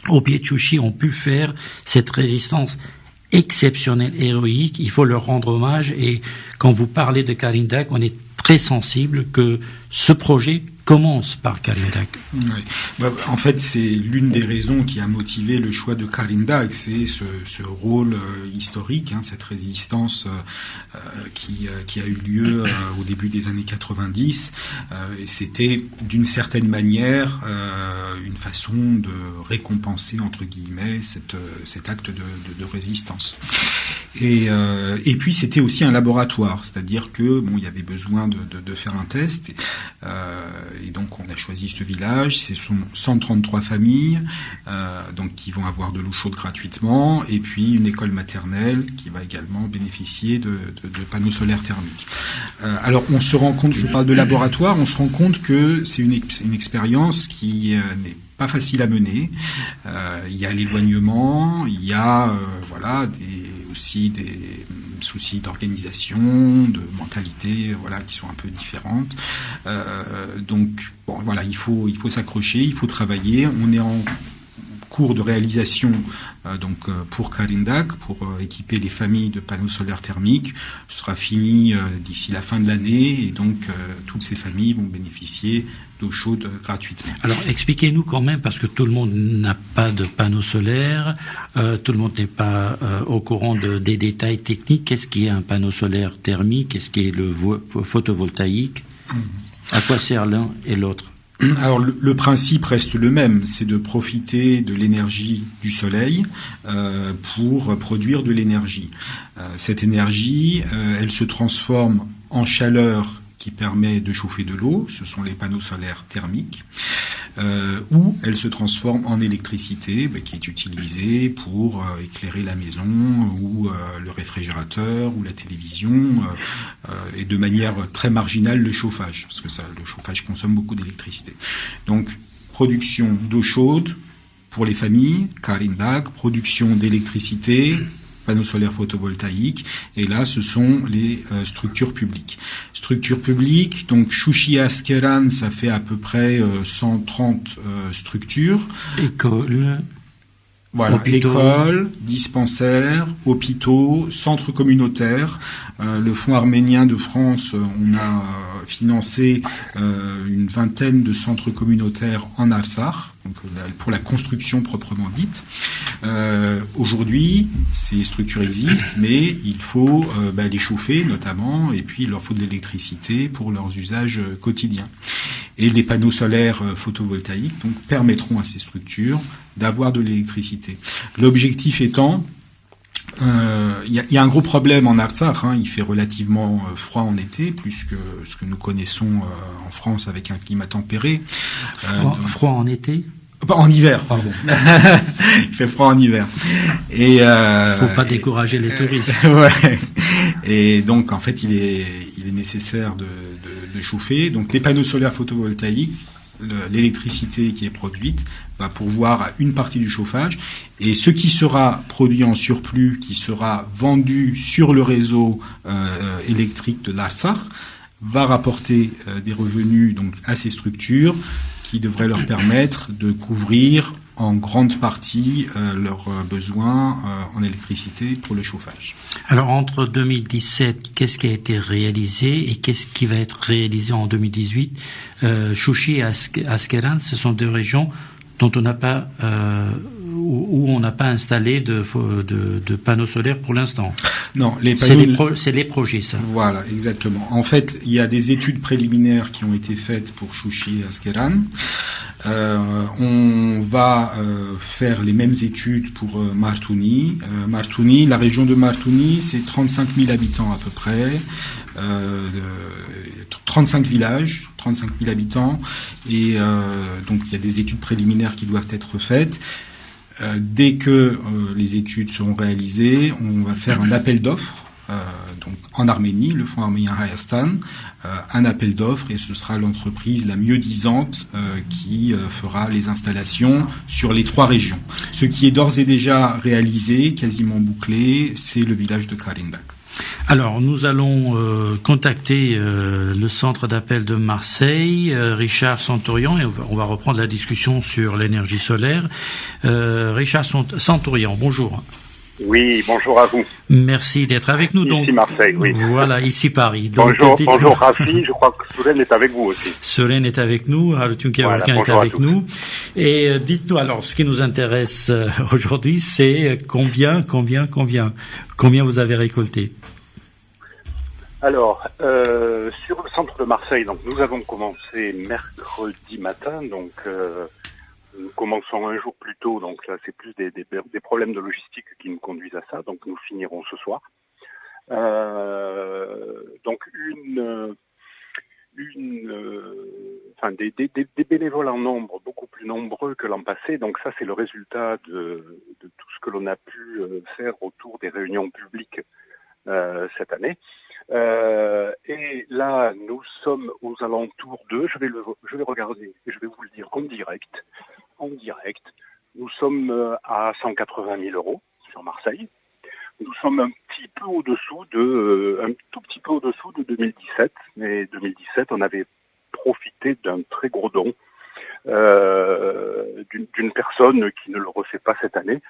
au pied de Chouchi, ont pu faire cette résistance exceptionnelle, héroïque. Il faut leur rendre hommage, et quand vous parlez de Karindak, on est très sensible que ce projet commence par Karindag. Oui. En fait, c'est l'une des raisons qui a motivé le choix de Karindag, c'est ce rôle historique, cette résistance qui a eu lieu au début des années 90. Et c'était d'une certaine manière une façon de récompenser entre guillemets cet acte de résistance. Et puis c'était aussi un laboratoire, c'est-à-dire que il y avait besoin de faire un test. Et donc on a choisi ce village, ce sont 133 familles donc qui vont avoir de l'eau chaude gratuitement, et puis une école maternelle qui va également bénéficier de panneaux solaires thermiques. Alors on se rend compte, je parle de laboratoire, on se rend compte que c'est une expérience qui n'est pas facile à mener. Il y a l'éloignement, il y a aussi des soucis d'organisation, de mentalité, qui sont un peu différentes. Donc, il faut s'accrocher, il faut travailler. On est en cours de réalisation pour Karindag, pour équiper les familles de panneaux solaires thermiques. Ce sera fini d'ici la fin de l'année, et donc toutes ces familles vont bénéficier d'eau chaude gratuitement. Alors expliquez-nous quand même, parce que tout le monde n'a pas de panneaux solaires, tout le monde n'est pas au courant des détails techniques. Qu'est-ce qui est un panneau solaire thermique? Qu'est-ce qui est le photovoltaïque? À quoi sert l'un et l'autre? Alors le principe reste le même, c'est de profiter de l'énergie du soleil pour produire de l'énergie. Cette énergie, elle se transforme en chaleur qui permet de chauffer de l'eau, ce sont les panneaux solaires thermiques, ou elle se transforme en électricité qui est utilisée pour éclairer la maison, ou le réfrigérateur, ou la télévision, et de manière très marginale le chauffage, parce que le chauffage consomme beaucoup d'électricité. Donc, production d'eau chaude pour les familles, Karindag, production d'électricité, panneaux solaires photovoltaïques, et là ce sont les structures publiques. Structures publiques, donc Chouchi Askeran, ça fait à peu près 130 structures. École. Voilà, hôpitaux. Écoles, dispensaires, hôpitaux, centres communautaires. Le Fonds arménien de France, on a financé une vingtaine de centres communautaires en Artsakh, donc pour la construction proprement dite. Aujourd'hui, ces structures existent, mais il faut les chauffer notamment, et puis il leur faut de l'électricité pour leurs usages quotidiens. Et les panneaux solaires photovoltaïques donc permettront à ces structures d'avoir de l'électricité. L'objectif étant, il y a un gros problème en Artsakh, il fait relativement froid en été, plus que ce que nous connaissons en France avec un climat tempéré. Froid en été? En hiver, pardon. Il fait froid en hiver. Et faut pas décourager les touristes. Ouais. Et donc en fait, il est nécessaire de chauffer. Donc les panneaux solaires photovoltaïques, l'électricité qui est produite va pourvoir à une partie du chauffage, et ce qui sera produit en surplus, qui sera vendu sur le réseau électrique de l'Artsakh, va rapporter des revenus donc à ces structures, qui devraient leur permettre de couvrir en grande partie leurs besoins en électricité pour le chauffage. Alors entre 2017, qu'est-ce qui a été réalisé et qu'est-ce qui va être réalisé en 2018? Chouchi et Askeran, ce sont deux régions dont on n'a pas où on n'a pas installé de panneaux solaires pour l'instant. Non, les panneaux... c'est les projets, ça. Voilà, exactement. En fait, il y a des études préliminaires qui ont été faites pour Chouchi et Askeran. On va faire les mêmes études pour Martouni. Martouni, la région de Martouni, c'est 35 000 habitants à peu près, 35 villages, 35 000 habitants, et donc il y a des études préliminaires qui doivent être faites. Dès que les études seront réalisées, on va faire un appel d'offres, donc en Arménie, le Fonds arménien Hayastan, un appel d'offres, et ce sera l'entreprise la mieux disante qui fera les installations sur les 3 régions. Ce qui est d'ores et déjà réalisé, quasiment bouclé, c'est le village de Karindag. Alors, nous allons contacter le centre d'appel de Marseille, Richard Santourian, et on va reprendre la discussion sur l'énergie solaire. Richard Santourian, bonjour. Oui, bonjour à vous. Merci d'être avec nous. Ici Marseille, oui. Voilà, ici Paris. Donc, bonjour Rafi, je crois que Solène est avec vous aussi. Solène est avec nous, Harutun Kevorkian est avec nous. Et dites-nous alors, ce qui nous intéresse aujourd'hui, c'est combien vous avez récolté? Alors, sur le centre de Marseille, donc nous avons commencé mercredi matin, donc nous commençons un jour plus tôt, donc là c'est plus des problèmes de logistique qui nous conduisent à ça, donc nous finirons ce soir. Donc des bénévoles en nombre beaucoup plus nombreux que l'an passé, donc ça c'est le résultat de tout ce que l'on a pu faire autour des réunions publiques cette année. Et là nous sommes aux alentours de, je vais regarder et je vais vous le dire en direct, nous sommes à 180 000 € sur Marseille. Nous sommes un tout petit peu au-dessous de 2017, mais 2017 on avait profité d'un très gros don d'une personne qui ne le refait pas cette année,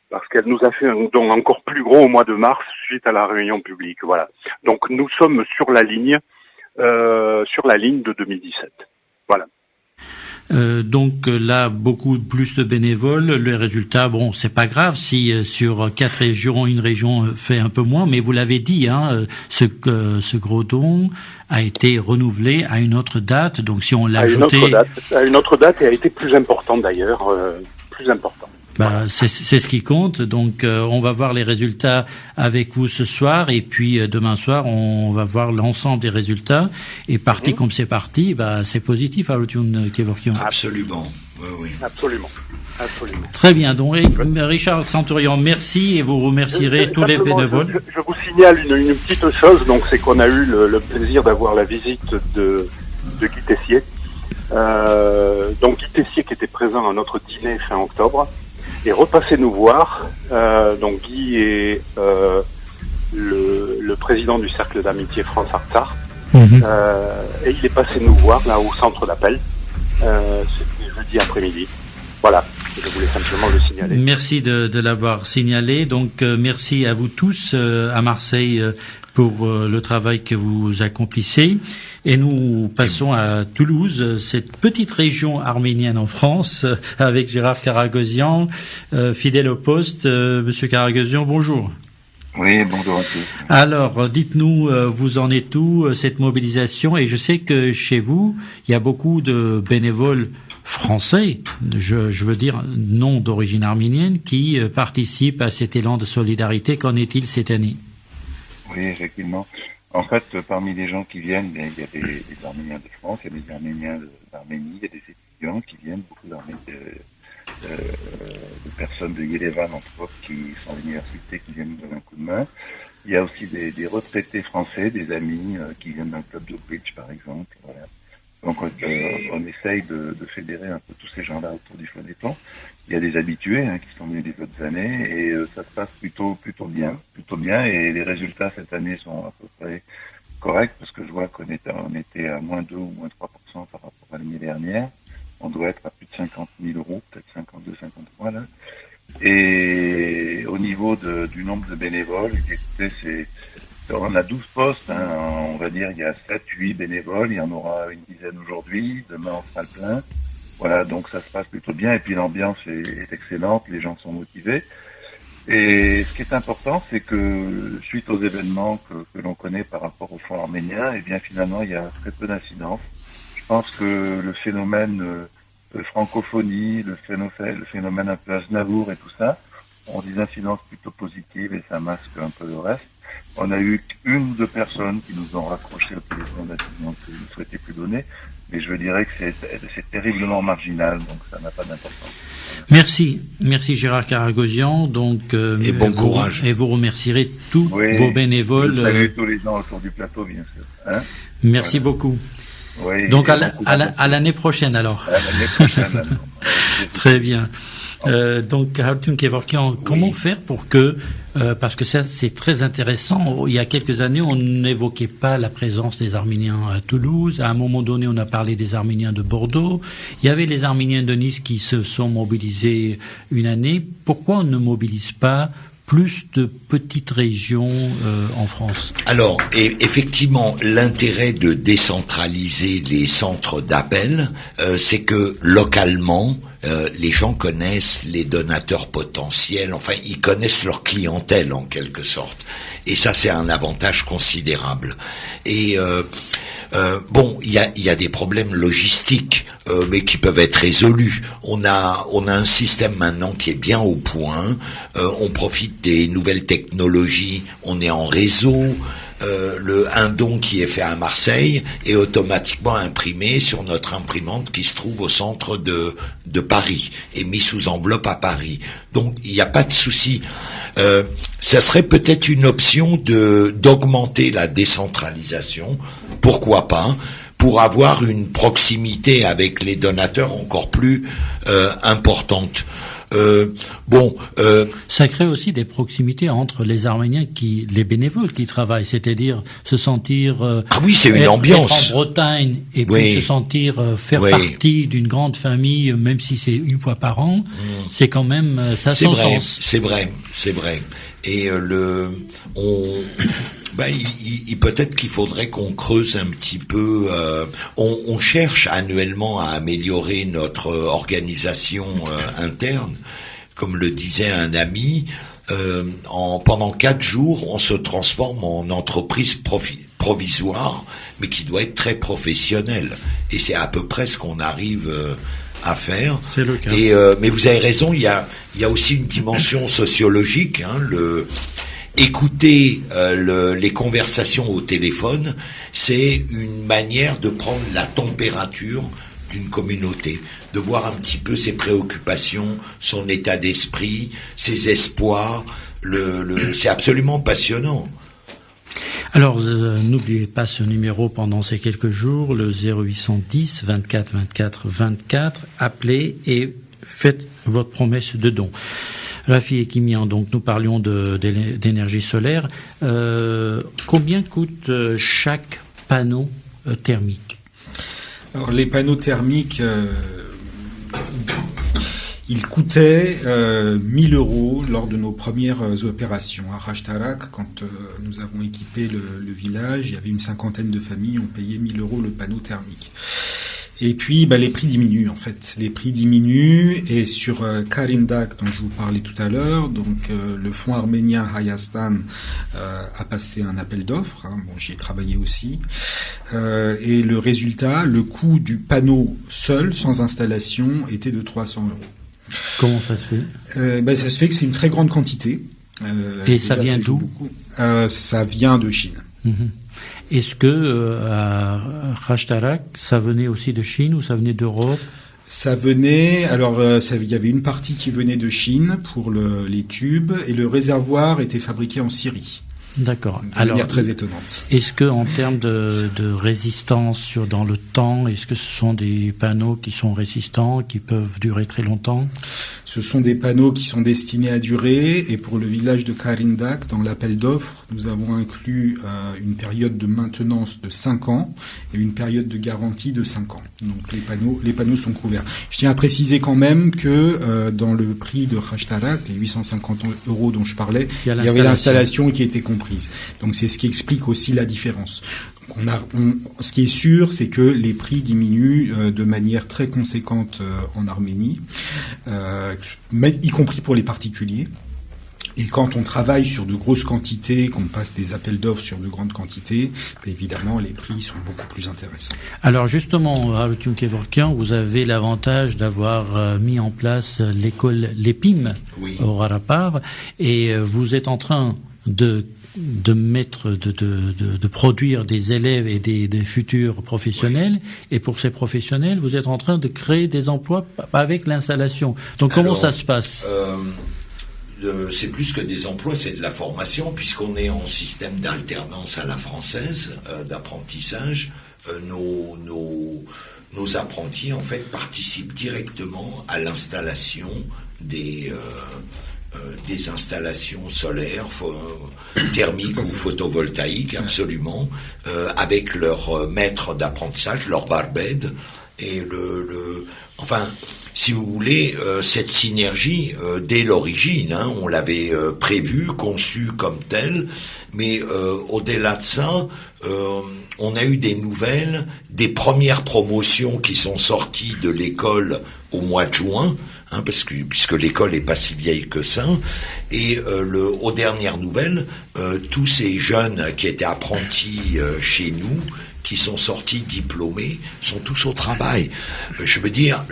parce qu'elle nous a fait un don encore plus gros au mois de mars suite à la réunion publique. Voilà. Donc nous sommes sur la ligne de 2017. Voilà. Donc là, beaucoup plus de bénévoles. Le résultat, bon, c'est pas grave si sur 4 régions, une région fait un peu moins, mais vous l'avez dit, ce gros don a été renouvelé à une autre date. Donc si on l'a ajouté à une autre date et a été plus important d'ailleurs, plus important. C'est ce qui compte. Donc on va voir les résultats avec vous ce soir, et puis demain soir on va voir l'ensemble des résultats. Et parti comme c'est parti, c'est positif, Harutun Kevorkian. Absolument. Oui. Absolument. Très bien. Donc Richard Centurion, merci, et vous remercierez tous les bénévoles. Je vous signale une petite chose. Donc c'est qu'on a eu le plaisir d'avoir la visite de Guy Tessier. Donc Guy Tessier qui était présent à notre dîner fin octobre est repassé nous voir. Donc Guy est le président du cercle d'amitié France-Artsar. Et il est passé nous voir là au centre d'appel. C'était jeudi après-midi. Voilà, je voulais simplement le signaler. Merci de l'avoir signalé. Donc merci à vous tous à Marseille pour le travail que vous accomplissez. Et nous passons à Toulouse, cette petite région arménienne en France, avec Gérard Karagosian, fidèle au poste. Monsieur Karagosian, bonjour. Oui, bonjour à tous. Alors, dites-nous, vous en êtes où, cette mobilisation? Et je sais que chez vous, il y a beaucoup de bénévoles français, je veux dire non d'origine arménienne, qui participent à cet élan de solidarité. Qu'en est-il cette année? Oui, effectivement. En fait, parmi les gens qui viennent, il y a des Arméniens de France, il y a des Arméniens d'Arménie, il y a des étudiants qui viennent, beaucoup de personnes de Yerevan, entre autres, qui sont à l'université, qui viennent nous donner un coup de main. Il y a aussi des retraités français, des amis qui viennent d'un club de bridge, par exemple. Voilà. Donc on essaye de fédérer un peu tous ces gens-là autour du Phonéton. Il y a des habitués qui sont venus des autres années, et ça se passe plutôt bien, et les résultats cette année sont à peu près corrects, parce que je vois qu'on était à moins 2 ou moins 3% par rapport à l'année dernière. On doit être à plus de 50 000 €, peut-être 52, 53 là. Et au niveau du nombre de bénévoles, écoutez, on a 12 postes, on va dire il y a 7-8 bénévoles, il y en aura une dizaine aujourd'hui, demain on fera le plein. Voilà, donc ça se passe plutôt bien, et puis l'ambiance est excellente, les gens sont motivés. Et ce qui est important, c'est que suite aux événements que l'on connaît par rapport au front arménien, eh bien finalement il y a très peu d'incidence. Je pense que le phénomène de francophonie, le phénomène un peu Aznavour et tout ça, ont des incidences plutôt positives, et ça masque un peu le reste. On a eu 1 ou 2 personnes qui nous ont raccroché au téléphone d'accident qu'ils ne souhaitaient plus donner, mais je dirais que c'est terriblement marginal, donc ça n'a pas d'importance. Merci Gérard Karagosian. Donc et bon courage. Et vous remercierez tous vos bénévoles. Salut tous les gens autour du plateau, bien sûr. Merci beaucoup. Oui, donc à l'année prochaine alors. À l'année prochaine. Très bien. Donc Harutun Kevorkian, comment faire pour que parce que ça c'est très intéressant. Il y a quelques années, on n'évoquait pas la présence des Arméniens à Toulouse. À un moment donné, on a parlé des Arméniens de Bordeaux. Il y avait les Arméniens de Nice qui se sont mobilisés une année. Pourquoi on ne mobilise pas plus de petites régions en France? Alors, effectivement, l'intérêt de décentraliser les centres d'appel, c'est que localement, les gens connaissent les donateurs potentiels, enfin, ils connaissent leur clientèle en quelque sorte. Et ça, c'est un avantage considérable. Et bon, il y a des problèmes logistiques, mais qui peuvent être résolus. On a un système maintenant qui est bien au point. On profite des nouvelles technologies. On est en réseau. Un don qui est fait à Marseille est automatiquement imprimé sur notre imprimante qui se trouve au centre de Paris et mis sous enveloppe à Paris. Donc il n'y a pas de souci. Ça serait peut-être une option d'augmenter la décentralisation, pourquoi pas, pour avoir une proximité avec les donateurs encore plus importante. Ça crée aussi des proximités entre les Arméniens les bénévoles qui travaillent, c'est-à-dire se sentir c'est une ambiance en Bretagne et puis se sentir faire partie d'une grande famille, même si c'est une fois par an, c'est quand même ça a son sens. C'est vrai. Et peut-être qu'il faudrait qu'on creuse un petit peu. On cherche annuellement à améliorer notre organisation interne. Comme le disait un ami, pendant 4 jours, on se transforme en entreprise provisoire, mais qui doit être très professionnelle. Et c'est à peu près ce qu'on arrive à faire. C'est le cas. Mais vous avez raison, il y a aussi une dimension sociologique. Écouter les conversations au téléphone, c'est une manière de prendre la température d'une communauté, de voir un petit peu ses préoccupations, son état d'esprit, ses espoirs. C'est absolument passionnant. Alors, n'oubliez pas ce numéro pendant ces quelques jours, le 0810 24 24 24. Appelez et faites votre promesse de don. Rafi et Kimian, donc nous parlions d'énergie solaire. Combien coûte chaque panneau thermique? Alors les panneaux thermiques, ils coûtaient 1000 € lors de nos premières opérations. À Rashtarak, quand nous avons équipé le village, il y avait une 50aine de familles, on payait 1000 € le panneau thermique. Et puis, les prix diminuent, en fait. Les prix diminuent, et sur Karindak, dont je vous parlais tout à l'heure, donc le fonds arménien Hayastan a passé un appel d'offres, j'y ai travaillé aussi, et le résultat, le coût du panneau seul, sans installation, était de 300 €. Comment ça se fait? Ça se fait que c'est une très grande quantité. Et ça vient d'où? Ça vient de Chine. Mm-hmm. Est-ce que à Rashtarak, ça venait aussi de Chine ou ça venait d'Europe? Ça venait, il y avait une partie qui venait de Chine pour les tubes, et le réservoir était fabriqué en Syrie. D'accord. De manière très étonnante. Est-ce que, en termes de résistance dans le temps, est-ce que ce sont des panneaux qui sont résistants, qui peuvent durer très longtemps? Ce sont des panneaux qui sont destinés à durer, et pour le village de Karindak, dans l'appel d'offres, nous avons inclus une période de maintenance de 5 ans et une période de garantie de 5 ans. Donc les panneaux sont couverts. Je tiens à préciser quand même que dans le prix de Rashtarak, les 850 € dont je parlais, il y avait l'installation qui était comprise. Donc c'est ce qui explique aussi la différence. Donc ce qui est sûr, c'est que les prix diminuent de manière très conséquente en Arménie, y compris pour les particuliers. Et quand on travaille sur de grosses quantités, qu'on passe des appels d'offres sur de grandes quantités, évidemment, les prix sont beaucoup plus intéressants. Alors justement, Arutun Kevorkian, vous avez l'avantage d'avoir mis en place l'école l'EPIM au Rarapar, et vous êtes en train de produire des élèves et des futurs professionnels, et pour ces professionnels, vous êtes en train de créer des emplois avec l'installation. Donc comment ça se passe? C'est plus que des emplois, c'est de la formation, puisqu'on est en système d'alternance à la française, d'apprentissage. Nos apprentis, en fait, participent directement à l'installation des installations solaires, thermiques ou photovoltaïques, absolument, avec leur maître d'apprentissage, leur barbed, et si vous voulez, cette synergie, dès l'origine, on l'avait prévu, conçu comme tel, mais au-delà de ça, on a eu des nouvelles, des premières promotions qui sont sorties de l'école au mois de juin, puisque l'école est pas si vieille que ça, et aux dernières nouvelles, tous ces jeunes qui étaient apprentis chez nous, qui sont sortis diplômés, sont tous au travail. Je veux dire,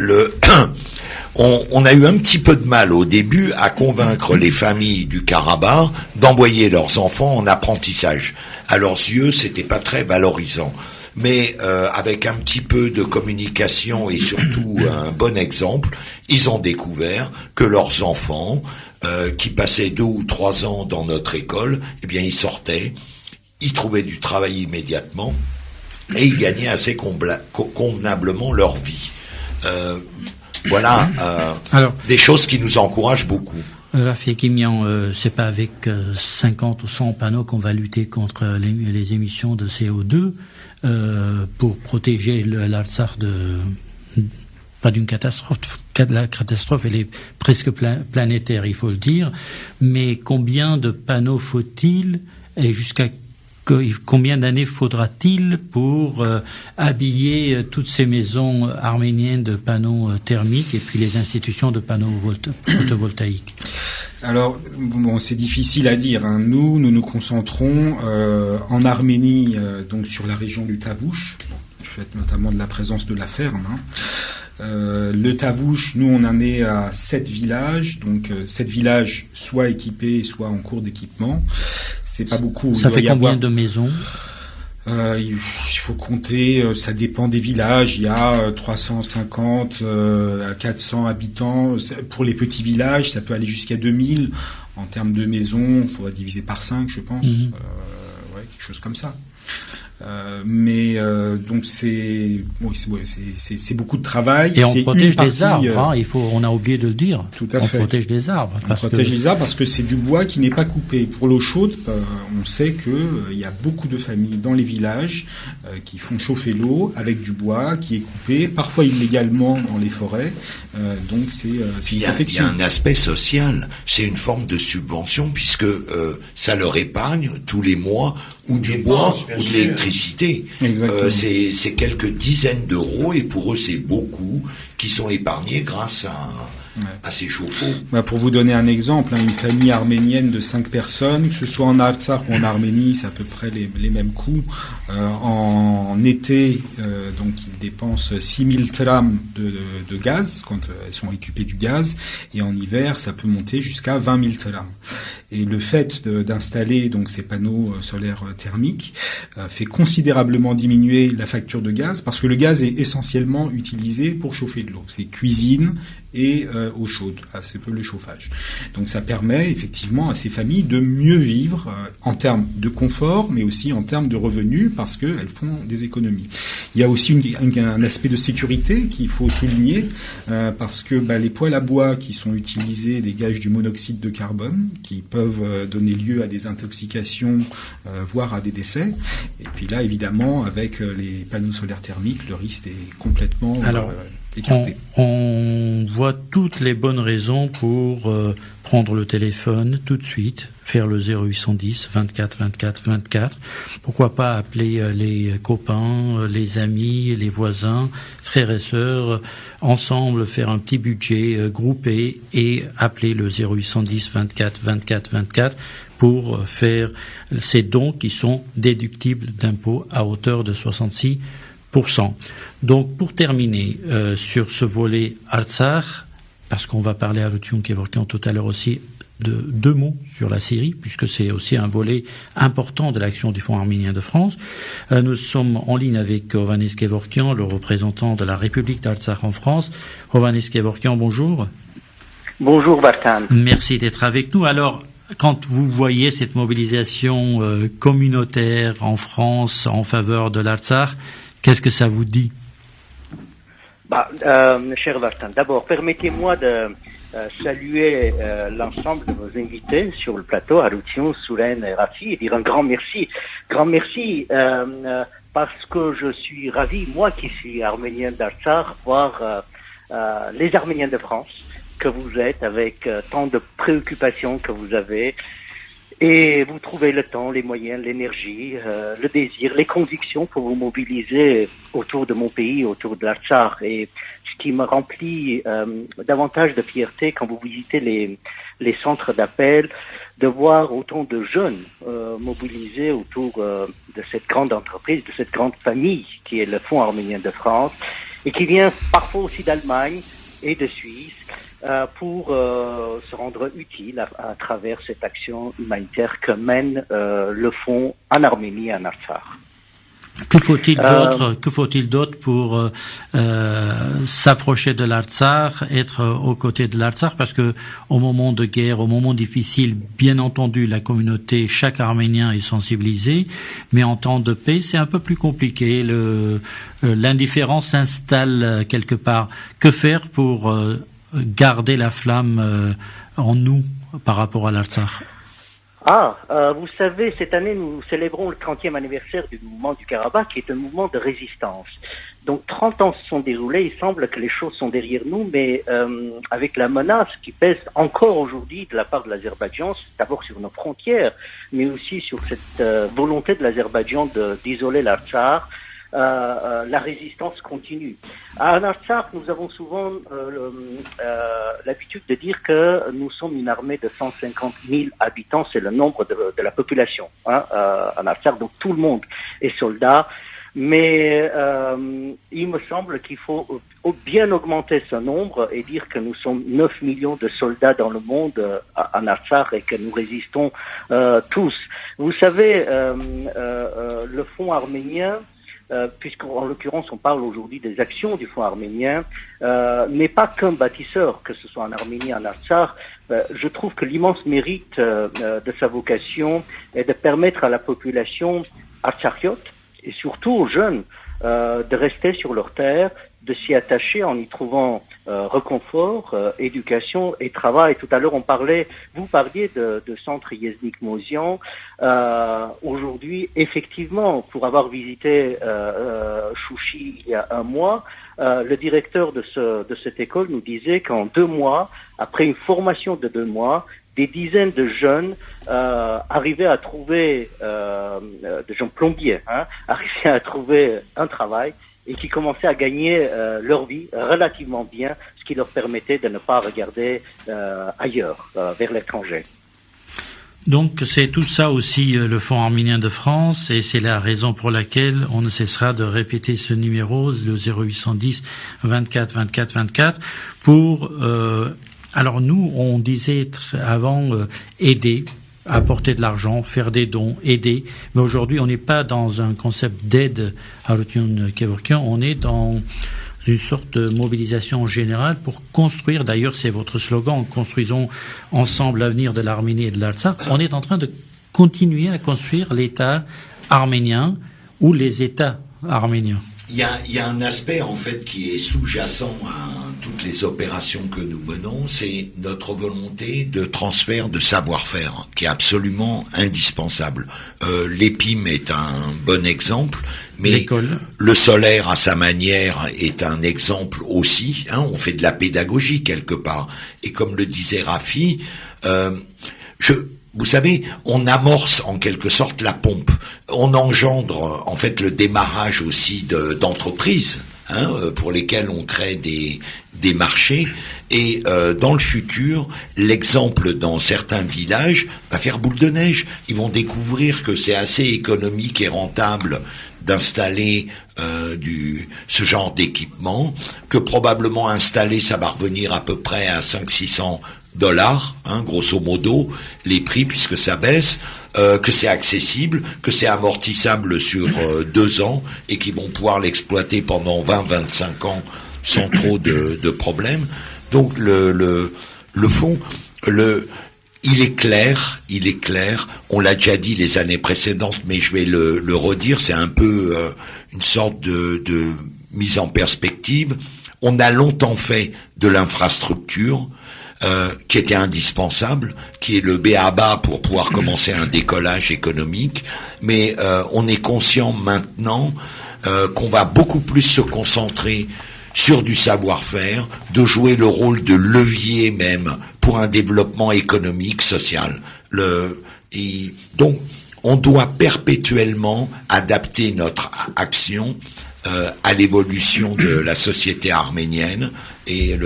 on a eu un petit peu de mal au début à convaincre les familles du Karabakh d'envoyer leurs enfants en apprentissage. À leurs yeux, c'était pas très valorisant. Mais avec un petit peu de communication et surtout un bon exemple, ils ont découvert que leurs enfants, qui passaient 2 ou 3 ans dans notre école, eh bien, ils sortaient, ils trouvaient du travail immédiatement, et ils gagnaient assez convenablement leur vie. Voilà, alors, des choses qui nous encouragent beaucoup. Rafi Kimian, c'est pas avec 50 ou 100 panneaux qu'on va lutter contre les émissions de CO2 pour protéger l'Artsakh pas d'une catastrophe. La catastrophe, elle est presque planétaire, il faut le dire. Mais combien de panneaux faut-il et jusqu'à combien d'années faudra-t-il pour habiller toutes ces maisons arméniennes de panneaux thermiques et puis les institutions de panneaux photovoltaïques? Alors, bon, c'est difficile à dire. Nous nous concentrons en Arménie, donc sur la région du Tavouch, du fait notamment de la présence de la ferme. Le Tavouch, nous on en est à 7 villages, donc 7 villages soit équipés, soit en cours d'équipement. C'est pas beaucoup. Ça fait combien de maisons? Il faut compter, ça dépend des villages. Il y a 350 à 400 habitants. Pour les petits villages, ça peut aller jusqu'à 2000. En termes de maisons, il faudrait diviser par 5, je pense. Ouais, quelque chose comme ça. Donc c'est beaucoup de travail. Et on protège des arbres, on a oublié de le dire. Tout à fait. On protège des arbres. On protège les arbres parce que c'est du bois qui n'est pas coupé. Pour l'eau chaude, on sait que il y a beaucoup de familles dans les villages qui font chauffer l'eau avec du bois qui est coupé, parfois illégalement dans les forêts. Donc c'est une protection. Il y a un aspect social. C'est une forme de subvention puisque ça leur épargne tous les mois ou du bois ou de l'électricité. C'est quelques dizaines d'euros et pour eux c'est beaucoup qui sont épargnés grâce à ces chauffe-eau. Pour vous donner un exemple, une famille arménienne de 5 personnes, que ce soit en Artsakh ou en Arménie, c'est à peu près les mêmes coûts. En été, donc ils dépensent 6000 trams de gaz quand elles sont équipées du gaz, et en hiver ça peut monter jusqu'à 20 000 trams. Et le fait d'installer donc ces panneaux solaires thermiques fait considérablement diminuer la facture de gaz, parce que le gaz est essentiellement utilisé pour chauffer de l'eau. C'est cuisine et eau chaude, assez peu le chauffage. Donc ça permet effectivement à ces familles de mieux vivre en termes de confort, mais aussi en termes de revenus, parce qu'elles font des économies. Il y a aussi un aspect de sécurité qu'il faut souligner, parce que les poêles à bois qui sont utilisés dégagent du monoxyde de carbone, qui peuvent donner lieu à des intoxications, voire à des décès. Et puis là, évidemment, avec les panneaux solaires thermiques, le risque est complètement écarté. On voit toutes les bonnes raisons pour prendre le téléphone tout de suite, faire le 0810 24 24 24. Pourquoi pas appeler les copains, les amis, les voisins, frères et sœurs, ensemble faire un petit budget groupé et appeler le 0810 24 24 24 pour faire ces dons qui sont déductibles d'impôts à hauteur de 66%. Donc, pour terminer sur ce volet Artsakh, parce qu'on va parler à Arutun Kevorkian tout à l'heure aussi de 2 mots sur la Syrie, puisque c'est aussi un volet important de l'action du Fonds arménien de France. Nous sommes en ligne avec Hovhannes Kevorkian, le représentant de la République d'Artsakh en France. Hovhannes Kevorkian, bonjour. Bonjour Bartan. Merci d'être avec nous. Alors, quand vous voyez cette mobilisation communautaire en France en faveur de l'Artsakh, qu'est-ce que ça vous dit? Cher Vartan, d'abord, permettez-moi de saluer l'ensemble de nos invités sur le plateau, Arutun, Souren et Rafi, et dire un grand merci. Grand merci parce que je suis ravi, moi qui suis arménien d'Artsakh, voir les Arméniens de France que vous êtes, avec tant de préoccupations que vous avez, et vous trouvez le temps, les moyens, l'énergie, le désir, les convictions pour vous mobiliser autour de mon pays, autour de l'Artsakh. Et ce qui me remplit davantage de fierté quand vous visitez les centres d'appel, de voir autant de jeunes mobilisés autour de cette grande entreprise, de cette grande famille qui est le Fonds arménien de France, et qui vient parfois aussi d'Allemagne et de Suisse, pour se rendre utile à travers cette action humanitaire que mène le Fonds en Arménie et en Artsakh. Que faut-il d'autre pour s'approcher de l'Artsakh, être aux côtés de l'Artsakh, parce que au moment de guerre, au moment difficile, bien entendu, la communauté, chaque Arménien est sensibilisé, mais en temps de paix, c'est un peu plus compliqué. L'indifférence s'installe quelque part. Que faire pour garder la flamme en nous par rapport à l'Artsakh? Vous savez, cette année, nous célébrons le 30e anniversaire du mouvement du Karabakh, qui est un mouvement de résistance. Donc 30 ans se sont déroulés, il semble que les choses sont derrière nous, mais avec la menace qui pèse encore aujourd'hui de la part de l'Azerbaïdjan, d'abord sur nos frontières, mais aussi sur cette volonté de l'Azerbaïdjan d'isoler l'Artsakh, la résistance continue. À Artsakh, nous avons souvent l'habitude de dire que nous sommes une armée de 150 000 habitants, c'est le nombre de la population en Artsakh, donc tout le monde est soldat. Mais il me semble qu'il faut bien augmenter ce nombre et dire que nous sommes 9 millions de soldats dans le monde en Artsakh et que nous résistons tous. Vous savez, le Fonds arménien, puisqu'en l'occurrence on parle aujourd'hui des actions du Fonds arménien, n'est pas qu'un bâtisseur, que ce soit en Arménie, en Artsakh. Je trouve que l'immense mérite de sa vocation est de permettre à la population artsakiote et surtout aux jeunes de rester sur leur terre, de s'y attacher en y trouvant reconfort, éducation et travail. Tout à l'heure, vous parliez de centre Yeznik Mozian. Aujourd'hui, effectivement, pour avoir visité Chouchi il y a un mois, le directeur de cette école nous disait qu'en 2 mois, après une formation de 2 mois, des dizaines de jeunes arrivaient à trouver, de jeunes plombiers, arrivaient à trouver un travail et qui commençaient à gagner leur vie relativement bien, ce qui leur permettait de ne pas regarder ailleurs, vers l'étranger. Donc c'est tout ça aussi le Fonds arménien de France, et c'est la raison pour laquelle on ne cessera de répéter ce numéro, le 0810 24 24 24, pour... alors nous, on disait avant aider, apporter de l'argent, faire des dons, aider. Mais aujourd'hui, on n'est pas dans un concept d'aide à Arutun Kevorkian, on est dans une sorte de mobilisation générale pour construire, d'ailleurs c'est votre slogan, construisons ensemble l'avenir de l'Arménie et de l'Artsakh. On est en train de continuer à construire l'État arménien ou les États arméniens. Il y a un aspect en fait qui est sous-jacent à toutes les opérations que nous menons, c'est notre volonté de transfert de savoir-faire qui est absolument indispensable. L'EPIM est un bon exemple, mais le solaire à sa manière est un exemple aussi. On fait de la pédagogie quelque part. Et comme le disait Rafi, vous savez, on amorce en quelque sorte la pompe. On engendre en fait le démarrage aussi d'entreprises pour lesquelles on crée des marchés. Et dans le futur, l'exemple dans certains villages va faire boule de neige. Ils vont découvrir que c'est assez économique et rentable d'installer ce genre d'équipement, que probablement installer, ça va revenir à peu près à 500-600 $, grosso modo, les prix, puisque ça baisse, que c'est accessible, que c'est amortissable sur 2 ans, et qu'ils vont pouvoir l'exploiter pendant 20-25 ans sans trop de problèmes. Donc le fond, il est clair, on l'a déjà dit les années précédentes, mais je vais le redire, c'est un peu une sorte de mise en perspective. On a longtemps fait de l'infrastructure, qui était indispensable, qui est le b.a.-ba pour pouvoir commencer un décollage économique, mais on est conscient maintenant qu'on va beaucoup plus se concentrer sur du savoir-faire, de jouer le rôle de levier même pour un développement économique, social. Donc, on doit perpétuellement adapter notre action à l'évolution de la société arménienne. Et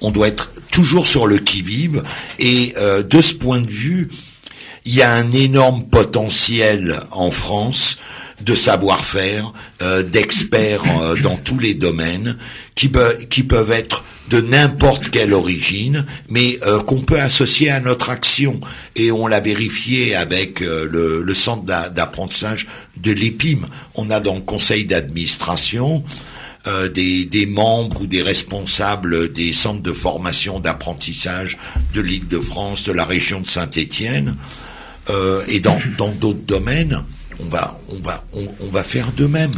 on doit être toujours sur le qui-vive. Et de ce point de vue, il y a un énorme potentiel en France de savoir-faire, d'experts dans tous les domaines, qui peuvent être de n'importe quelle origine, mais qu'on peut associer à notre action. Et on l'a vérifié avec le centre d'apprentissage de l'EPIM. On a dans le conseil d'administration des membres ou des responsables des centres de formation d'apprentissage de l'Île-de-France, de la région de Saint-Étienne, et dans d'autres domaines. On va faire de même.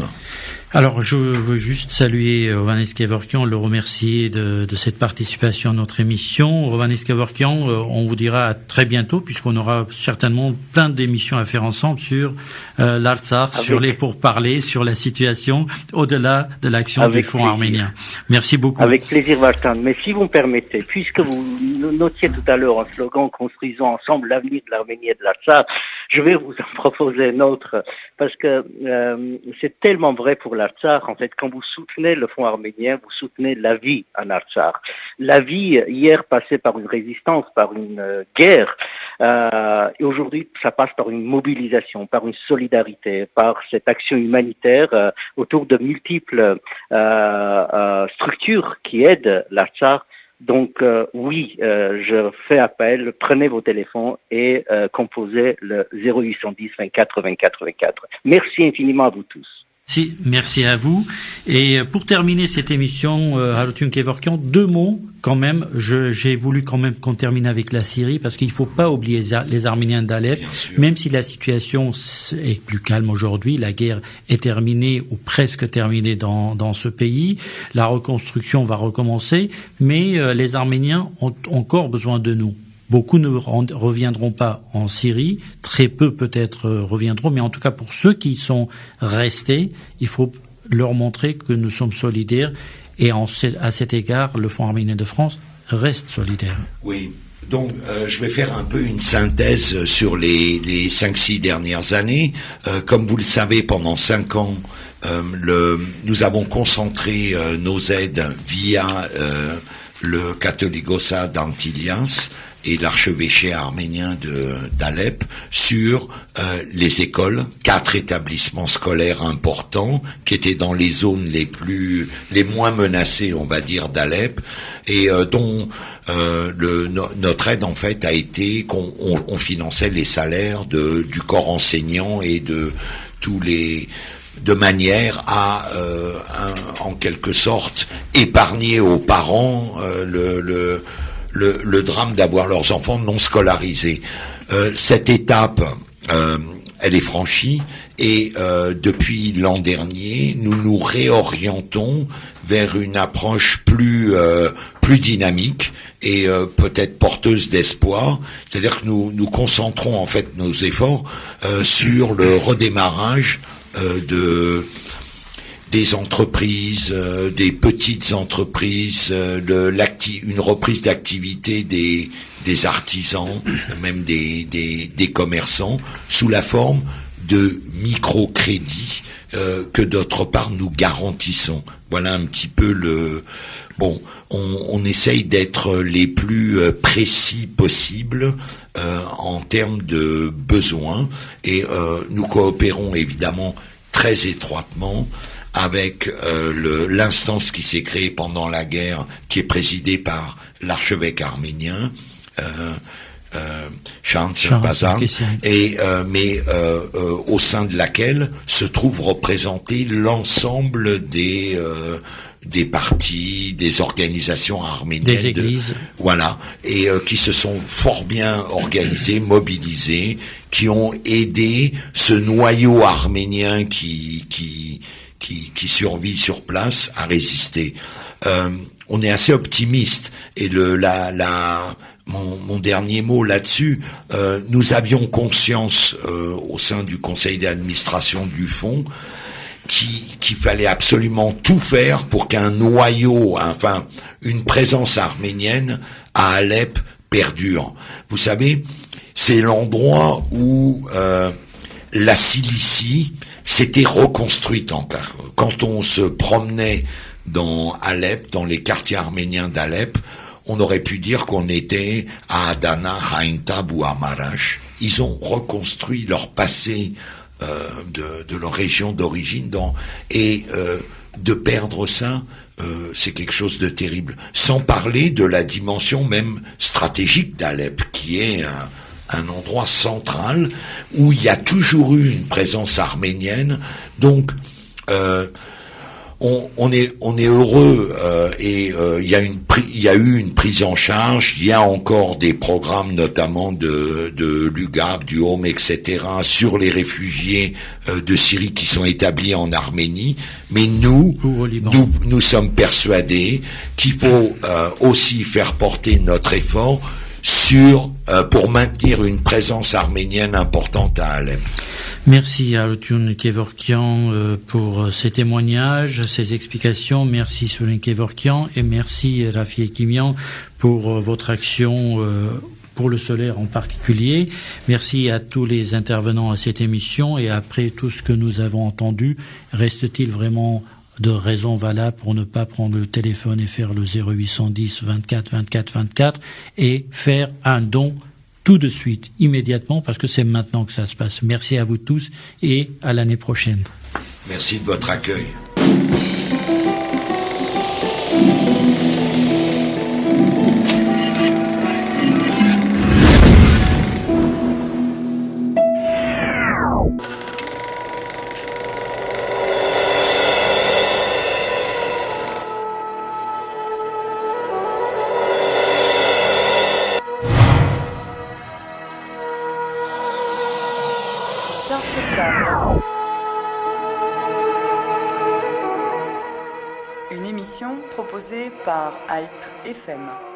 Alors, je veux juste saluer Hrovanes Kevorkian, le remercier de cette participation à notre émission. Hrovanes Kevorkian, on vous dira à très bientôt, puisqu'on aura certainement plein d'émissions à faire ensemble sur l'Artsakh, sur les pourparlers, sur la situation au-delà de l'action du Fonds arménien. Merci beaucoup. Avec plaisir, Vartan. Mais si vous me permettez, puisque vous notiez tout à l'heure un slogan « Construisons ensemble l'avenir de l'Arménie et de l'Artsakh », je vais vous en proposer un autre, parce que c'est tellement vrai pour l'Artsakh. En fait, quand vous soutenez le Fonds arménien, vous soutenez la vie en Artsakh. La vie, hier, passait par une résistance, par une guerre, et aujourd'hui, ça passe par une mobilisation, par une solidarité, par cette action humanitaire autour de multiples structures qui aident l'Artsakh. Donc oui, je fais appel, prenez vos téléphones et composez le 0810 24 24 24. Merci infiniment à vous tous. Merci à vous. Et pour terminer cette émission, Hrovanes Kevorkian, 2 mots quand même. J'ai voulu quand même qu'on termine avec la Syrie, parce qu'il ne faut pas oublier les Arméniens d'Alep. Même si la situation est plus calme aujourd'hui, la guerre est terminée ou presque terminée dans ce pays. La reconstruction va recommencer, mais les Arméniens ont encore besoin de nous. Beaucoup ne reviendront pas en Syrie, très peu peut-être reviendront, mais en tout cas pour ceux qui sont restés, il faut leur montrer que nous sommes solidaires, et à cet égard, le Fonds arménien de France reste solidaire. Oui, donc je vais faire un peu une synthèse sur les 5-6 dernières années. Comme vous le savez, pendant 5 ans, nous avons concentré nos aides via le Catholicosat d'Antilias et l'archevêché arménien d'Alep sur les écoles, 4 établissements scolaires importants qui étaient dans les zones les moins menacées, on va dire, d'Alep, et dont notre aide en fait a été qu'on finançait les salaires du corps enseignant et de tous les, de manière à en quelque sorte épargner aux parents le drame d'avoir leurs enfants non scolarisés. Cette étape, elle est franchie, et depuis l'an dernier, nous nous réorientons vers une approche plus dynamique et peut-être porteuse d'espoir. C'est-à-dire que nous concentrons en fait nos efforts sur le redémarrage des entreprises, des petites entreprises, une reprise d'activité des artisans, même des commerçants, sous la forme de microcrédits que d'autre part nous garantissons. Voilà un petit peu on essaye d'être les plus précis possibles en termes de besoins, et nous coopérons évidemment très étroitement avec l'instance qui s'est créée pendant la guerre, qui est présidée par l'archevêque arménien, Shantz Bazan, mais au sein de laquelle se trouve représenté l'ensemble des partis, des organisations arméniennes, des églises, voilà, et qui se sont fort bien organisés, mobilisés, qui ont aidé ce noyau arménien qui survit sur place à résister. On est assez optimiste, et mon dernier mot là-dessus, nous avions conscience au sein du conseil d'administration du fonds qu'il fallait absolument tout faire pour qu'un noyau, enfin une présence arménienne à Alep perdure. Vous savez, c'est l'endroit où la Cilicie s'était reconstruite encore. Quand on se promenait dans Alep, dans les quartiers arméniens d'Alep, on aurait pu dire qu'on était à Adana, Haintab ou à Marash. Ils ont reconstruit leur passé de leur région d'origine, et de perdre ça, c'est quelque chose de terrible. Sans parler de la dimension même stratégique d'Alep, qui est un endroit central où il y a toujours eu une présence arménienne. Donc, on est heureux, et il y a eu une prise en charge. Il y a encore des programmes, notamment de l'UGAB, du Home, etc., sur les réfugiés de Syrie qui sont établis en Arménie. Mais nous sommes persuadés qu'il faut aussi faire porter notre effort pour maintenir une présence arménienne importante à Alep. Merci à Arutun Kevorkian pour ces témoignages, ces explications. Merci Soulen Kevorkian et merci Rafi Ekimian pour votre action pour le solaire en particulier. Merci à tous les intervenants à cette émission, et après tout ce que nous avons entendu, reste-t-il vraiment de raisons valables pour ne pas prendre le téléphone et faire le 0810 24 24 24 et faire un don tout de suite, immédiatement, parce que c'est maintenant que ça se passe. Merci à vous tous et à l'année prochaine. Merci de votre accueil. Une émission proposée par Hype FM.